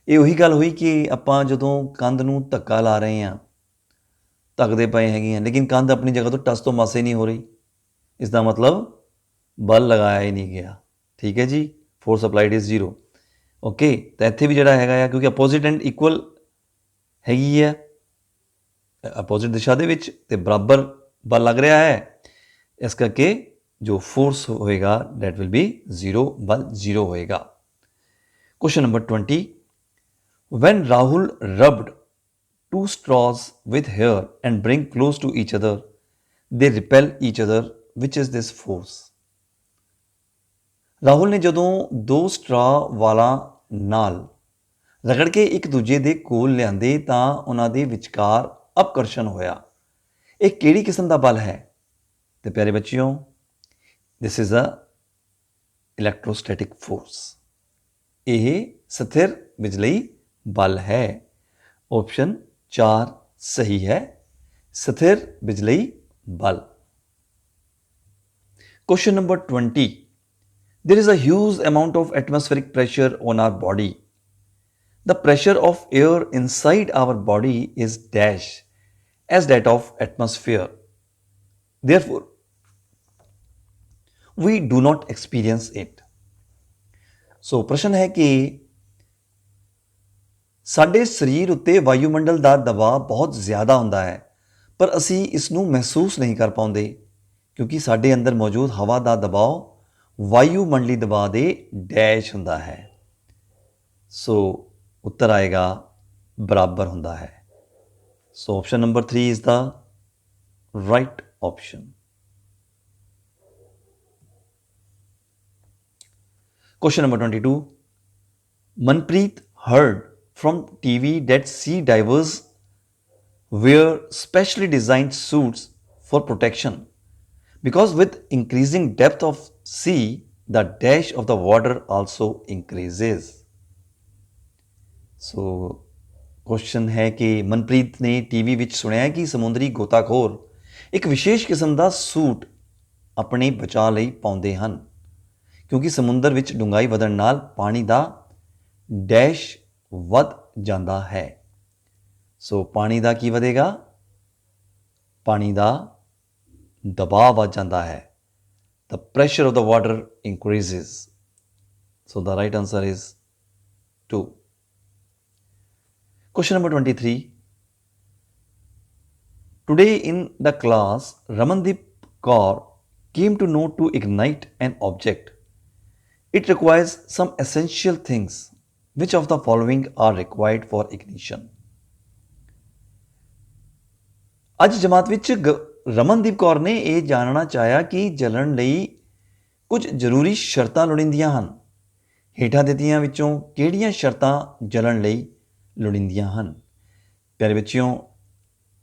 ਇਹ ਉਹੀ ਗੱਲ ਹੋਈ ਕਿ ਆਪਾਂ ਜਦੋਂ ਕੰਧ ਨੂੰ ਧੱਕਾ ਲਾ ਰਹੇ ਹਾਂ, ਧੱਕਦੇ ਪਏ ਹੈਗੇ ਹਾਂ, ਲੇਕਿਨ ਕੰਧ ਆਪਣੀ ਜਗ੍ਹਾ ਤੋਂ ਟਸ ਤੋਂ ਮਾਸੇ ਨਹੀਂ ਹੋ ਰਹੀ। ਇਸ ਦਾ ਮਤਲਬ ਬਲ ਲਗਾਇਆ ਹੀ ਨਹੀਂ ਗਿਆ। ਠੀਕ ਹੈ ਜੀ, ਫੋਰਸ ਅਪਲਾਈਡ ਇਜ਼ 0। ਓਕੇ, ਤਾਂ ਇੱਥੇ ਵੀ ਜਿਹੜਾ ਹੈਗਾ ਆ, ਕਿਉਂਕਿ ਅਪੋਜ਼ਿਟ ਐਂਡ ਇਕੁਅਲ ਹੈਗੀ ਹੈ ਅਪੋਜ਼ਿਟ ਦਿਸ਼ਾ ਦੇ ਵਿੱਚ ਤੇ ਬਰਾਬਰ ਬਲ ਲੱਗ ਰਿਹਾ ਹੈ, ਇਸ ਕਰਕੇ ਜੋ ਫੋਰਸ ਹੋਏਗਾ ਦੈਟ ਵਿਲ ਬੀ 0, ਬਲ 0 ਹੋਏਗਾ। Question number 20, when Rahul rubbed two straws with hair and bring close to each other, they repel each other. Which is this force? Rahul ਨੇ ਜਦੋਂ ਦੋ ਸਟਰਾ ਵਾਲਾਂ ਨਾਲ ਰਗੜ ਕੇ ਇੱਕ ਦੂਜੇ ਦੇ ਕੋਲ ਲਿਆਂਦੇ ਤਾਂ ਉਹਨਾਂ ਦੇ ਵਿਚਕਾਰ ਅਪਕਰਸ਼ਣ ਹੋਇਆ। ਇਹ ਕਿਹੜੀ ਕਿਸਮ ਦਾ ਬਲ ਹੈ? ਤੇ ਪਿਆਰੇ ਬੱਚਿਓ, this is a electrostatic force. ਇਹ ਸਥਿਰ ਬਿਜਲਈ ਬਲ ਹੈ। ਆਪਸ਼ਨ 4 ਸਹੀ ਹੈ, ਸਥਿਰ ਬਿਜਲਈ ਬਲ। Question number 20. There is a huge amount of atmospheric pressure on our body. The pressure of air inside our body is dash as that of atmosphere. Therefore, we do not experience it. So, ਪ੍ਰਸ਼ਨ ਹੈ ਕਿ ਸਾਡੇ ਸਰੀਰ ਉੱਤੇ ਵਾਯੂਮੰਡਲ ਦਾ ਦਬਾਅ ਬਹੁਤ ਜ਼ਿਆਦਾ ਹੁੰਦਾ ਹੈ, ਪਰ ਅਸੀਂ ਇਸ ਨੂੰ ਮਹਿਸੂਸ ਨਹੀਂ ਕਰ ਪਾਉਂਦੇ ਕਿਉਂਕਿ ਸਾਡੇ ਅੰਦਰ ਮੌਜੂਦ ਹਵਾ ਦਾ ਦਬਾਅ ਵਾਯੂਮੰਡਲੀ ਦਬਾਅ ਦੇ ਡੈਸ਼ ਹੁੰਦਾ ਹੈ। ਸੋ ਉੱਤਰ ਆਏਗਾ ਬਰਾਬਰ ਹੁੰਦਾ ਹੈ। ਸੋ option number 3 is the right option. Question number 22. Manpreet heard from TV that sea divers wear specially designed suits for protection because with increasing depth of sea, the dash of the water also increases. So, question ਹੈ ਕਿ ਮਨਪ੍ਰੀਤ ਨੇ TV ਵਿੱਚ ਸੁਣਿਆ ਕਿ ਸਮੁੰਦਰੀ ਗੋਤਾਖੋਰ ਇੱਕ ਵਿਸ਼ੇਸ਼ ਕਿਸਮ ਦਾ ਸੂਟ ਆਪਣੇ ਬਚਾਅ ਲਈ ਪਾਉਂਦੇ ਹਨ ਕਿਉਂਕਿ ਸਮੁੰਦਰ ਵਿੱਚ ਡੂੰਘਾਈ ਵਧਣ ਨਾਲ ਪਾਣੀ ਦਾ ਡੈਸ਼ ਵੱਧ ਜਾਂਦਾ ਹੈ। ਸੋ ਪਾਣੀ ਦਾ ਕੀ ਵਧੇਗਾ? ਪਾਣੀ ਦਾ ਦਬਾਅ ਵੱਧ ਜਾਂਦਾ ਹੈ। The pressure of the water increases. So the right answer is 2. Question number 23. Today in the class, Ramandeep Kaur came to know to ignite an object. It requires some essential things. Which of the following are required for ignition? ਅੱਜ ਜਮਾਤ ਵਿੱਚ ਰਮਨਦੀਪ ਕੌਰ ਨੇ ਇਹ ਜਾਣਨਾ ਚਾਹਿਆ ਕਿ ਜਲਣ ਲਈ ਕੁਝ ਜ਼ਰੂਰੀ ਸ਼ਰਤਾਂ ਲੋੜੀਂਦੀਆਂ ਹਨ। ਹੇਠਾਂ ਦਿੱਤੀਆਂ ਵਿੱਚੋਂ ਕਿਹੜੀਆਂ ਸ਼ਰਤਾਂ ਜਲਣ ਲਈ ਲੋੜੀਂਦੀਆਂ ਹਨ? ਪਿਆਰੇ ਬੱਚਿਓ,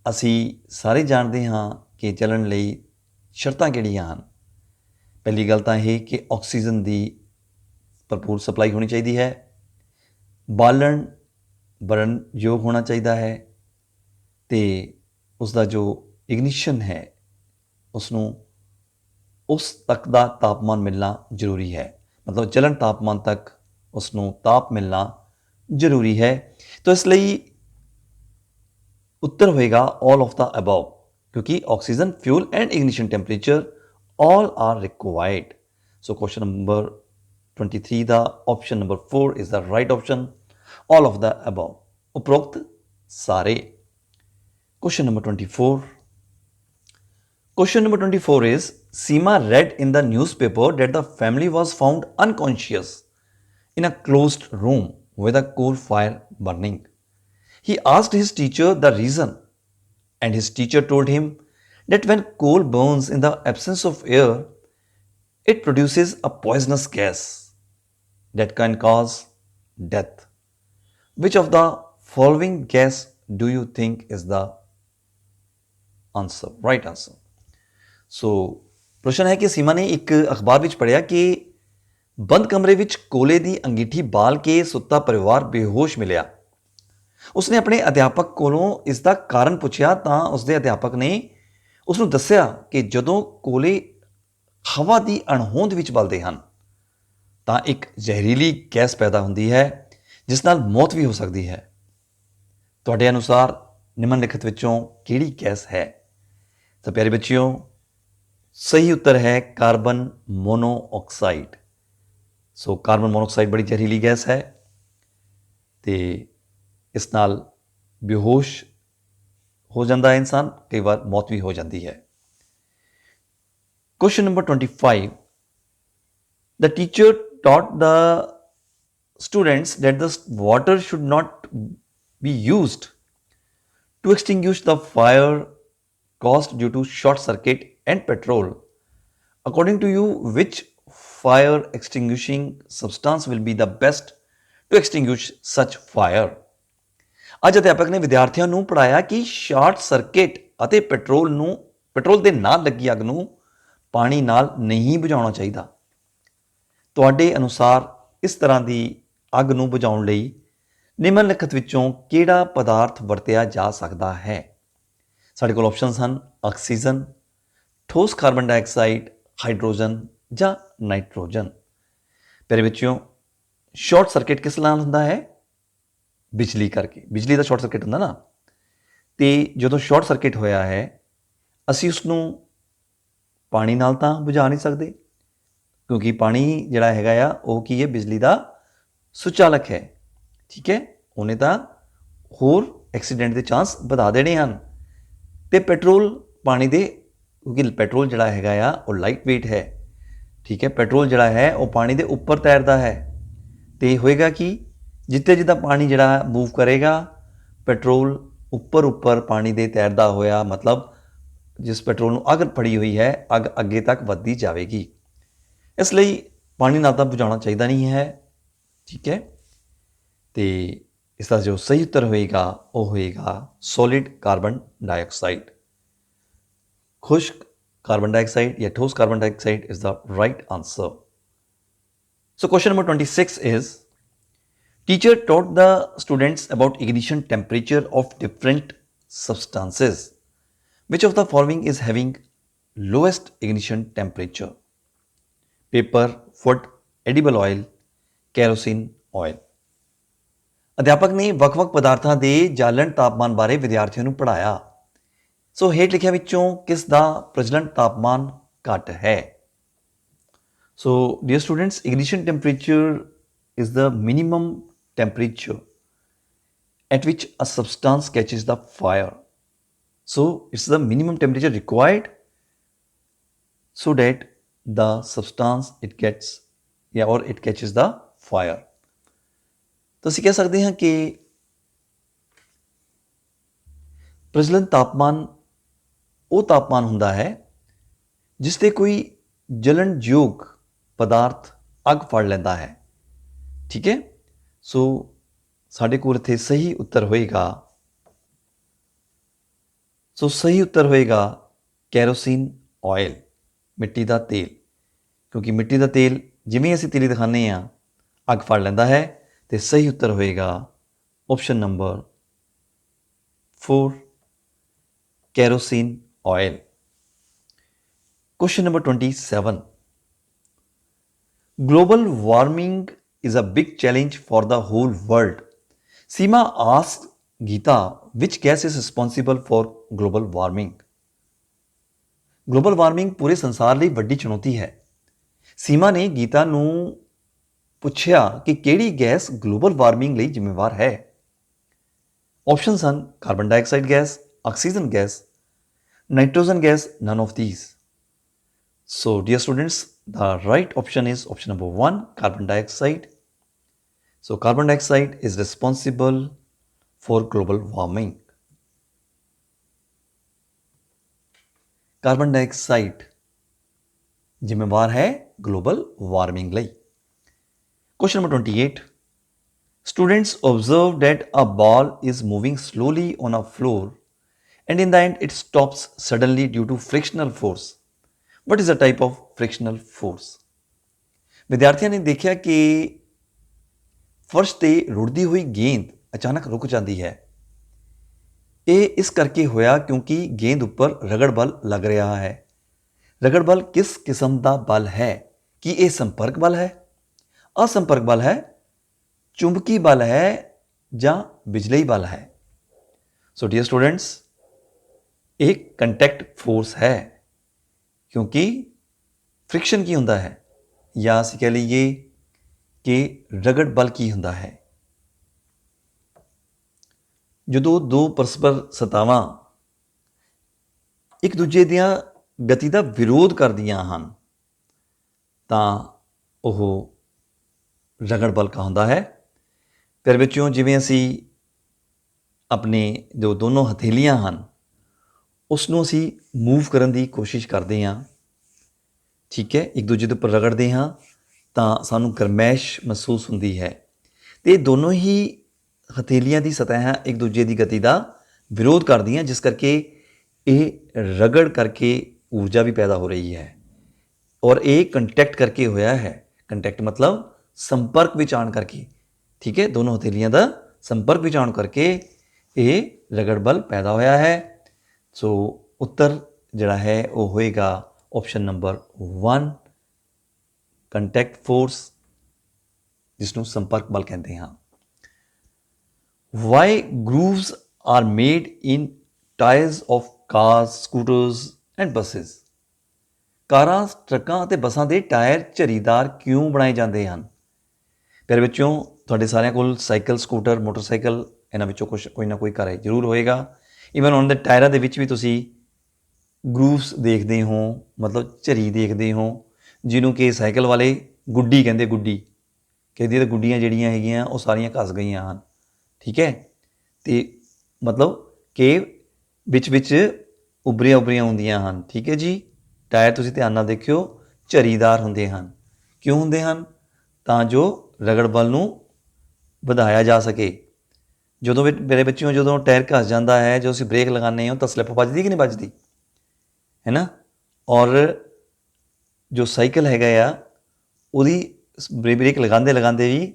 ਅਸੀਂ ਸਾਰੇ ਜਾਣਦੇ ਹਾਂ ਕਿ ਜਲਣ ਲਈ ਸ਼ਰਤਾਂ ਕਿਹੜੀਆਂ ਹਨ। ਪਹਿਲੀ ਗੱਲ ਤਾਂ ਇਹ ਕਿ ਆਕਸੀਜਨ ਦੀ ਭਰਪੂਰ ਸਪਲਾਈ ਹੋਣੀ ਚਾਹੀਦੀ ਹੈ, ਬਾਲਣ ਬਰਨਯੋਗ ਹੋਣਾ ਚਾਹੀਦਾ ਹੈ ਅਤੇ ਉਸ ਦਾ ਜੋ ਇਗਨੀਸ਼ਨ ਹੈ ਉਸ ਨੂੰ ਉਸ ਤੱਕ ਦਾ ਤਾਪਮਾਨ ਮਿਲਣਾ ਜ਼ਰੂਰੀ ਹੈ, ਮਤਲਬ ਜਲਣ ਤਾਪਮਾਨ ਤੱਕ ਉਸ ਨੂੰ ਤਾਪ ਮਿਲਣਾ ਜ਼ਰੂਰੀ ਹੈ। ਤਾਂ ਇਸ ਲਈ ਉੱਤਰ ਹੋਏਗਾ ਆਲ ਆਫ ਦਾ ਅਬਵ, ਕਿਉਂਕਿ oxygen, fuel and ignition temperature all are required. So question number 23 the option number 4 is the right option, all of the above, ਉਪਰੋਕਤ ਸਾਰੇ। Question number 24. Question number 24 is Seema read in the newspaper that the family was found unconscious in a closed room with a coal fire burning. He asked his teacher the reason, and his teacher told him that when coal burns in the absence of air, it produces a poisonous gas that can cause death. Which of the following gas do you think is the answer, right answer? So ਪ੍ਰਸ਼ਨ ਹੈ ਕਿ ਸੀਮਾ ਨੇ ਇੱਕ ਅਖਬਾਰ ਵਿੱਚ ਪੜ੍ਹਿਆ ਕਿ ਬੰਦ ਕਮਰੇ ਵਿੱਚ ਕੋਲੇ ਦੀ ਅੰਗੀਠੀ ਬਾਲ ਕੇ ਸੁੱਤਾ ਪਰਿਵਾਰ ਬੇਹੋਸ਼ ਮਿਲਿਆ। ਉਸਨੇ ਆਪਣੇ ਅਧਿਆਪਕ ਕੋਲੋਂ ਇਸ ਦਾ ਕਾਰਨ ਪੁੱਛਿਆ ਤਾਂ ਉਸਦੇ ਅਧਿਆਪਕ ਨੇ ਉਸ ਨੂੰ ਦੱਸਿਆ ਕਿ ਜਦੋਂ ਕੋਲੇ ਹਵਾ ਦੀ ਅਣਹੋਂਦ ਵਿੱਚ ਬਲਦੇ ਹਨ ਤਾਂ ਇੱਕ ਜ਼ਹਿਰੀਲੀ ਗੈਸ ਪੈਦਾ ਹੁੰਦੀ ਹੈ ਜਿਸ ਨਾਲ ਮੌਤ ਵੀ ਹੋ ਸਕਦੀ ਹੈ। ਤੁਹਾਡੇ ਅਨੁਸਾਰ ਨਿਮਨਲਿਖਤ ਵਿੱਚੋਂ ਕਿਹੜੀ ਗੈਸ ਹੈ? ਤਾਂ ਪਿਆਰੇ ਬੱਚਿਓ, ਸਹੀ ਉੱਤਰ ਹੈ ਕਾਰਬਨ ਮੋਨੋਆਕਸਾਈਡ। ਸੋ ਕਾਰਬਨ ਮੋਨੋਆਕਸਾਈਡ ਬੜੀ ਜ਼ਹਿਰੀਲੀ ਗੈਸ ਹੈ ਅਤੇ ਇਸ ਨਾਲ ਬੇਹੋਸ਼ ਹੋ ਜਾਂਦਾ ਹੈ ਇਨਸਾਨ, ਕਈ ਵਾਰ ਮੌਤ ਵੀ ਹੋ ਜਾਂਦੀ ਹੈ। Question number 25. The teacher taught the students that the water should not be used to extinguish the fire caused due to short circuit and petrol. According to you, which fire extinguishing substance will be the best to extinguish such fire? ਅੱਜ ਅਧਿਆਪਕ ਨੇ ਵਿਦਿਆਰਥੀਆਂ ਨੂੰ ਪੜ੍ਹਾਇਆ ਕਿ short circuit ਅਤੇ petrol ਦੇ ਨਾਲ ਲੱਗੀ ਅੱਗ ਨੂੰ ਪਾਣੀ ਨਾਲ ਨਹੀਂ ਬੁਝਾਉਣਾ ਚਾਹੀਦਾ। ਤੁਹਾਡੇ ਅਨੁਸਾਰ ਇਸ ਤਰ੍ਹਾਂ ਦੀ ਅੱਗ ਨੂੰ ਬੁਝਾਉਣ ਲਈ ਨਿਮਨਲਿਖਤ ਵਿੱਚੋਂ ਕਿਹੜਾ ਪਦਾਰਥ ਵਰਤਿਆ ਜਾ ਸਕਦਾ ਹੈ? ਸਾਡੇ ਕੋਲ ਆਪਸ਼ਨਸ ਹਨ ਆਕਸੀਜਨ, ਠੋਸ ਕਾਰਬਨ ਡਾਈਆਕਸਾਈਡ, ਹਾਈਡਰੋਜਨ ਜਾਂ ਨਾਈਟ੍ਰੋਜਨ। ਪਿਆਰੇ ਬੱਚਿਓ, ਸ਼ਾਰਟ ਸਰਕਿਟ ਕਿਸ ਨਾਲ ਹੁੰਦਾ ਹੈ? ਬਿਜਲੀ ਕਰਕੇ। ਬਿਜਲੀ ਦਾ ਸ਼ਾਰਟ ਸਰਕਿਟ ਹੁੰਦਾ ਨਾ, ਅਤੇ ਜਦੋਂ ਸ਼ਾਰਟ ਸਰਕਿਟ ਹੋਇਆ ਹੈ ਅਸੀਂ ਉਸਨੂੰ ਪਾਣੀ ਨਾਲ ਤਾਂ ਬੁਝਾ ਨਹੀਂ ਸਕਦੇ, ਕਿਉਂਕਿ ਪਾਣੀ ਜਿਹੜਾ ਹੈਗਾ ਆ ਉਹ ਕੀ ਹੈ? ਬਿਜਲੀ ਦਾ ਸੁਚਾਲਕ ਹੈ, ਠੀਕ ਹੈ। ਉਹਨੇ ਤਾਂ ਹੋਰ ਐਕਸੀਡੈਂਟ ਦੇ ਚਾਂਸ ਵਧਾ ਦੇਣੇ ਹਨ। ਅਤੇ ਪੈਟਰੋਲ ਪਾਣੀ ਦੇ, ਕਿਉਂਕਿ ਪੈਟਰੋਲ ਜਿਹੜਾ ਹੈਗਾ ਆ ਉਹ ਲਾਈਟ ਵੇਟ ਹੈ, ਠੀਕ ਹੈ। ਪੈਟਰੋਲ ਜਿਹੜਾ ਹੈ ਉਹ ਪਾਣੀ ਦੇ ਉੱਪਰ ਤੈਰਦਾ ਹੈ ਅਤੇ ਹੋਏਗਾ ਕਿ ਜਿੱਦਾਂ ਪਾਣੀ ਜਿਹੜਾ ਮੂਵ ਕਰੇਗਾ, ਪੈਟਰੋਲ ਉੱਪਰ ਪਾਣੀ ਦੇ ਤੈਰਦਾ ਹੋਇਆ, ਮਤਲਬ ਜਿਸ ਪੈਟਰੋਲ ਨੂੰ ਅੱਗ ਫੜੀ ਹੋਈ ਹੈ ਅੱਗ ਅੱਗੇ ਤੱਕ ਵੱਧਦੀ ਜਾਵੇਗੀ। ਇਸ ਲਈ ਪਾਣੀ ਨਾਲ ਤਾਂ ਬੁਝਾਉਣਾ ਚਾਹੀਦਾ ਨਹੀਂ ਹੈ, ਠੀਕ ਹੈ। ਅਤੇ ਇਸ ਦਾ ਜੋ ਸਹੀ ਉੱਤਰ ਹੋਏਗਾ ਉਹ ਹੋਏਗਾ ਸੋਲਿਡ ਕਾਰਬਨ ਡਾਈਆਕਸਾਈਡ। ਖੁਸ਼ਕ ਕਾਰਬਨ ਡਾਈਆਕਸਾਈਡ ਜਾਂ ਠੋਸ carbon dioxide is the right answer. So question number 26 is Teacher taught the students about ignition temperature of different substances. Which of the following is having lowest ignition temperature? Paper, wood, edible oil, kerosene oil. ਅਧਿਆਪਕ ਨੇ ਵੱਖ-ਵੱਖ ਪਦਾਰਥਾਂ ਦੇ ਜਾਲਣ ਤਾਪਮਾਨ ਬਾਰੇ ਵਿਦਿਆਰਥੀਆਂ ਨੂੰ ਪੜ੍ਹਾਇਆ। ਸੋ ਹੇਠ ਲਿਖਿਆਂ ਵਿੱਚੋਂ ਕਿਸ ਦਾ ਪ੍ਰਜਲਨ ਤਾਪਮਾਨ ਘੱਟ ਹੈ? So dear students, ignition temperature is the minimum temperature at which a substance catches the fire. So it's the minimum temperature required so that the substance it gets or it catches the fire. तो ਅਸੀਂ ਕਹਿ ਸਕਦੇ ਹਾਂ ਕਿ ਪ੍ਰਜਵਲਨ ਤਾਪਮਾਨ ਉਹ ਤਾਪਮਾਨ ਹੁੰਦਾ ਹੈ ਜਿਸ ਤੇ ਕੋਈ ਜਲਣਯੋਗ ਪਦਾਰਥ ਅੱਗ ਫੜ ਲੈਂਦਾ ਹੈ। ਠੀਕ ਹੈ, ਸੋ ਸਾਡੇ ਕੋਲ ਇੱਥੇ ਸਹੀ ਉੱਤਰ ਹੋਏਗਾ ਕੈਰੋਸੀਨ ਆਇਲ, ਮਿੱਟੀ ਦਾ ਤੇਲ। ਕਿਉਂਕਿ ਮਿੱਟੀ ਦਾ ਤੇਲ ਜਿਵੇਂ ਅਸੀਂ ਤੀਲੀ ਦਿਖਾਉਂਦੇ ਹਾਂ ਅੱਗ ਫੜ ਲੈਂਦਾ ਹੈ, ਤੇ ਸਹੀ ਉੱਤਰ ਹੋਏਗਾ option number 4 kerosene oil. Question number 27. Global warming is a big challenge for the whole world. Seema asked Geeta, which gas is responsible for global warming? Global warming पूरे संसार ਲਈ ਵੱਡੀ ਚੁਣੌਤੀ ਹੈ। ਸੀਮਾ ਨੇ ਗੀਤਾ ਨੂੰ ਪੁੱਛਿਆ ਕਿ ਕਿਹੜੀ ਗੈਸ ਗਲੋਬਲ ਵਾਰਮਿੰਗ ਲਈ ਜ਼ਿੰਮੇਵਾਰ ਹੈ। ਆਪਸ਼ਨਸ ਹਨ carbon dioxide gas, oxygen gas, nitrogen gas, none of these. So, dear students, the right option is option number 1, carbon dioxide. So, carbon dioxide is responsible for global warming. Carbon dioxide ਜ਼ਿੰਮੇਵਾਰ ਹੈ global warming ਲਈ। Question number 28. Students observe that a ball is moving slowly on a floor and in the end it stops suddenly due to frictional force. What is the type of frictional force? ਵਿਦਿਆਰਥੀਆਂ ਨੇ ਦੇਖਿਆ ਕਿ ਫਰਸ਼ ਤੇ ਰੁੜਦੀ ਹੋਈ ਗੇਂਦ ਅਚਾਨਕ ਰੁਕ ਜਾਂਦੀ ਹੈ। ਇਹ ਇਸ ਕਰਕੇ ਹੋਇਆ ਕਿਉਂਕਿ ਗੇਂਦ ਉੱਪਰ ਰਗੜ ਬਲ ਲੱਗ ਰਿਹਾ ਹੈ। ਰਗੜ ਬਲ ਕਿਸ ਕਿਸਮ ਦਾ ਬਲ ਹੈ? ਕੀ ਇਹ ਸੰਪਰਕ ਬਲ ਹੈ, ਅਸੰਪਰਕ ਬਲ ਹੈ, ਚੁੰਬਕੀ ਬਲ ਹੈ ਜਾਂ ਬਿਜਲਈ ਬਲ ਹੈ? ਸੋ ਡੀਅਰ ਸਟੂਡੈਂਟਸ, ਇਹ ਕੰਟੈਕਟ ਫੋਰਸ ਹੈ। ਕਿਉਂਕਿ ਫ੍ਰਿਕਸ਼ਨ ਕੀ ਹੁੰਦਾ ਹੈ, ਜਾਂ ਅਸੀਂ ਕਹਿ ਲਈਏ ਕਿ ਰਗੜ ਬਲ ਕੀ ਹੁੰਦਾ ਹੈ? ਜਦੋਂ ਦੋ ਪਰਸਪਰ ਸਤਾਵਾਂ ਇੱਕ ਦੂਜੇ ਦੀਆਂ ਗਤੀ ਦਾ ਵਿਰੋਧ ਕਰਦੀਆਂ ਹਨ ਤਾਂ ਉਹ ਰਗੜ ਬਲ ਕਹਾਉਂਦਾ ਹੈ। ਫਿਰ ਵਿੱਚੋਂ ਜਿਵੇਂ ਅਸੀਂ ਆਪਣੇ ਜੋ ਦੋਨੋਂ ਹਥੇਲੀਆਂ ਹਨ ਉਸ ਨੂੰ ਅਸੀਂ ਮੂਵ ਕਰਨ ਦੀ ਕੋਸ਼ਿਸ਼ ਕਰਦੇ ਹਾਂ, ਠੀਕ ਹੈ, ਇੱਕ ਦੂਜੇ ਦੇ ਉੱਪਰ ਰਗੜਦੇ ਹਾਂ ਤਾਂ ਸਾਨੂੰ ਗਰਮੈਸ਼ ਮਹਿਸੂਸ ਹੁੰਦੀ ਹੈ। ਅਤੇ ਦੋਨੋਂ ਹੀ ਹਥੇਲੀਆਂ ਦੀ ਸਤਹਾਂ ਇੱਕ ਦੂਜੇ ਦੀ ਗਤੀ ਦਾ ਵਿਰੋਧ ਕਰਦੀਆਂ, ਜਿਸ ਕਰਕੇ ਇਹ ਰਗੜ ਕਰਕੇ ਊਰਜਾ ਵੀ ਪੈਦਾ ਹੋ ਰਹੀ ਹੈ ਔਰ ਇਹ ਕੰਟੈਕਟ ਕਰਕੇ ਹੋਇਆ ਹੈ। ਕੰਟੈਕਟ ਮਤਲਬ ਸੰਪਰਕ ਵਿੱਚ ਆਉਣ ਕਰਕੇ, ਠੀਕ ਹੈ, ਦੋਨੋਂ ਹਥੇਲੀਆਂ ਦਾ ਸੰਪਰਕ ਵਿੱਚ ਆਉਣ ਕਰਕੇ ਇਹ ਰਗੜ ਬਲ ਪੈਦਾ ਹੋਇਆ ਹੈ। ਸੋ ਉੱਤਰ ਜਿਹੜਾ ਹੈ ਉਹ ਹੋਏਗਾ ਆਪਸ਼ਨ ਨੰਬਰ 1 ਕੰਟੈਕਟ ਫੋਰਸ, ਜਿਸ ਨੂੰ ਸੰਪਰਕ ਬਲ ਕਹਿੰਦੇ ਹਾਂ। Why grooves are made in tyres of cars, scooters and buses. ਕਾਰਾਂ, ਟਰੱਕਾਂ ਅਤੇ ਬੱਸਾਂ ਦੇ ਟਾਇਰ ਝਰੀਦਾਰ ਕਿਉਂ ਬਣਾਏ ਜਾਂਦੇ ਹਨ? ਫਿਰ ਵਿੱਚੋਂ ਤੁਹਾਡੇ ਸਾਰਿਆਂ ਕੋਲ ਸਾਈਕਲ, ਸਕੂਟਰ, ਮੋਟਰਸਾਈਕਲ, ਇਹਨਾਂ ਵਿੱਚੋਂ ਕੋਈ ਨਾ ਕੋਈ ਘਰ ਜ਼ਰੂਰ ਹੋਏਗਾ। ਈਵਨ ਉਹਨਾਂ ਦੇ ਟਾਇਰਾਂ ਦੇ ਵਿੱਚ ਵੀ ਤੁਸੀਂ ਗਰੂਵਸ ਦੇਖਦੇ ਹੋ, ਮਤਲਬ ਝਰੀ ਦੇਖਦੇ ਹੋ, ਜਿਹਨੂੰ ਕਿ ਸਾਈਕਲ ਵਾਲੇ ਗੁੱਡੀ ਕਹਿੰਦੇ। ਗੁੱਡੀ ਕਹਿੰਦੀ ਤਾਂ ਗੁੱਡੀਆਂ ਜਿਹੜੀਆਂ ਹੈਗੀਆਂ ਉਹ ਸਾਰੀਆਂ ਘਸ ਗਈਆਂ ਹਨ, ਠੀਕ ਹੈ। ਅਤੇ ਮਤਲਬ ਕਿ ਵਿੱਚ ਉਭਰੀਆਂ ਹੁੰਦੀਆਂ ਹਨ, ਠੀਕ ਹੈ ਜੀ। ਟਾਇਰ ਤੁਸੀਂ ਧਿਆਨ ਨਾਲ ਦੇਖਿਓ ਝਰੀਦਾਰ ਹੁੰਦੇ ਹਨ। ਕਿਉਂ ਹੁੰਦੇ ਹਨ? ਤਾਂ ਜੋ ਰਗੜ ਬਲ ਨੂੰ ਵਧਾਇਆ ਜਾ ਸਕੇ। ਜਦੋਂ ਮੇਰੇ ਬੱਚਿਓ ਜਦੋਂ ਟਾਇਰ ਘਸ ਜਾਂਦਾ ਹੈ, ਜਦੋਂ ਅਸੀਂ ਬ੍ਰੇਕ ਲਗਾਉਂਦੇ ਹਾਂ ਤਾਂ ਸਲਿੱਪ ਵੱਜਦੀ ਕਿ ਨਹੀਂ ਵੱਜਦੀ, ਹੈ ਨਾ। ਔਰ ਜੋ ਸਾਈਕਲ ਹੈਗਾ ਆ ਉਹਦੀ ਬ੍ਰੇਕ ਲਗਾਉਂਦੇ ਵੀ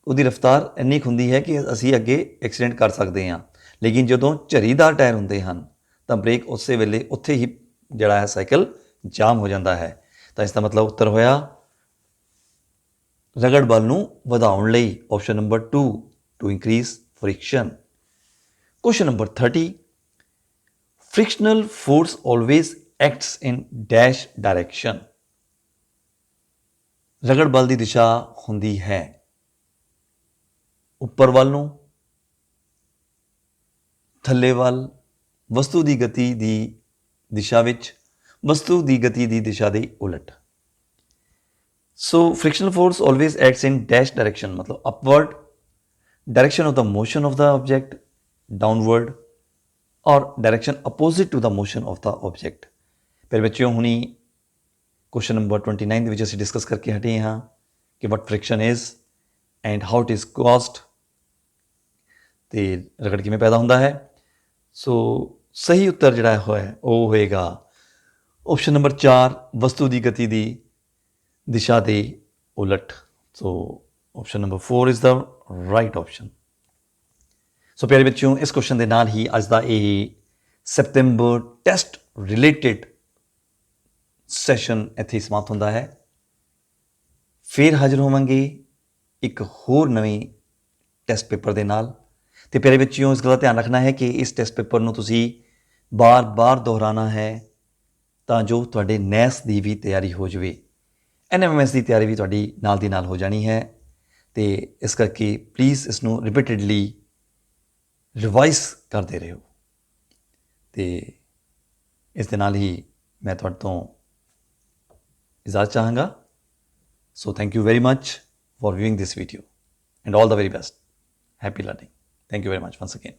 ਉਹਦੀ ਰਫ਼ਤਾਰ ਇੰਨੀ ਕੁ ਹੁੰਦੀ ਹੈ ਕਿ ਅਸੀਂ ਅੱਗੇ ਐਕਸੀਡੈਂਟ ਕਰ ਸਕਦੇ ਹਾਂ। ਲੇਕਿਨ ਜਦੋਂ ਝਰੀਦਾਰ ਟਾਇਰ ਹੁੰਦੇ ਹਨ ਤਾਂ ਬ੍ਰੇਕ ਉਸੇ ਵੇਲੇ ਉੱਥੇ ਹੀ ਜਿਹੜਾ ਹੈ ਸਾਈਕਲ ਜਾਮ ਹੋ ਜਾਂਦਾ ਹੈ। ਤਾਂ ਇਸ ਦਾ ਮਤਲਬ ਉੱਤਰ ਹੋਇਆ ਰਗੜ ਬਲ ਨੂੰ ਵਧਾਉਣ ਲਈ option number 2 to increase friction. Question number 30. Frictional force always acts in dash direction. ਰਗੜ ਬਲ ਦੀ ਦਿਸ਼ਾ ਹੁੰਦੀ ਹੈ ਉੱਪਰ ਵੱਲ ਨੂੰ, ਥੱਲੇ ਵੱਲ ਵਸਤੂ ਦੀ ਗਤੀ ਦੀ ਦਿਸ਼ਾ ਵਿੱਚ ਵਸਤੂ ਦੀ ਗਤੀ ਦੀ ਦਿਸ਼ਾ ਦੇ ਉਲਟ। ਸੋ ਫ੍ਰਿਕਸ਼ਨਲ ਫੋਰਸ ਆਲਵੇਜ਼ ਐਕਟਸ ਇਨ ਡੈਸ਼ ਡਾਇਰੈਕਸ਼ਨ, ਮਤਲਬ upward direction of the motion of the object, downward, or direction opposite to the motion of the object। ਫਿਰ ਬੱਚਿਓ ਹੁਣੀ ਕੁਐਸਚਨ ਨੰਬਰ 29 ਦੇ ਵਿੱਚ ਅਸੀਂ ਡਿਸਕਸ ਕਰਕੇ ਹਟੇ ਹਾਂ ਕਿ what friction is and how it is caused, ਤੇ ਰਗੜ ਕਿਵੇਂ ਪੈਦਾ ਹੁੰਦਾ ਹੈ। ਸੋ ਸਹੀ ਉੱਤਰ ਜਿਹੜਾ ਹੋਇਆ ਉਹ ਹੋਏਗਾ ਆਪਸ਼ਨ ਨੰਬਰ 4, ਵਸਤੂ ਦੀ ਗਤੀ ਦੀ ਦਿਸ਼ਾ ਦੇ ਉਲਟ। So option number 4 is the right option. So ਪਿਆਰੇ ਬੱਚਿਓ, ਇਸ ਕੁਐਸਚਨ ਦੇ ਨਾਲ ਹੀ ਅੱਜ ਦਾ ਇਹ ਸੈਪਟੈਂਬਰ ਟੈਸਟ ਰਿਲੇਟਡ ਸੈਸ਼ਨ ਇੱਥੇ ਸਮਾਪਤ ਹੁੰਦਾ ਹੈ। ਫਿਰ ਹਾਜ਼ਰ ਹੋਵਾਂਗੇ ਇੱਕ ਹੋਰ ਨਵੇਂ ਟੈਸਟ ਪੇਪਰ ਦੇ ਨਾਲ। ਅਤੇ ਪਿਆਰੇ ਬੱਚਿਓ, ਇਸ ਗੱਲ ਦਾ ਧਿਆਨ ਰੱਖਣਾ ਹੈ ਕਿ ਇਸ ਟੈਸਟ ਪੇਪਰ ਨੂੰ ਤੁਸੀਂ ਬਾਰ-ਬਾਰ ਦੁਹਰਾਉਣਾ ਹੈ ਤਾਂ ਜੋ ਤੁਹਾਡੇ ਨੈਸ ਦੀ ਵੀ ਤਿਆਰੀ ਹੋ ਜਾਵੇ, NMMS ਦੀ ਤਿਆਰੀ ਵੀ ਤੁਹਾਡੀ ਨਾਲ ਦੀ ਨਾਲ ਹੋ ਜਾਣੀ ਹੈ। ਅਤੇ ਇਸ ਕਰਕੇ ਪਲੀਜ਼ ਇਸ ਨੂੰ ਰਿਪੀਟਡਲੀ ਰਿਵਾਈਜ਼ ਕਰਦੇ ਰਹੋ। ਅਤੇ ਇਸ ਦੇ ਨਾਲ ਹੀ ਮੈਂ ਤੁਹਾਡੇ ਤੋਂ ਇਜਾਜ਼ਤ ਚਾਹਾਂਗਾ। So thank you very much for viewing this video and all the very best. Happy learning. Thank you very much once again.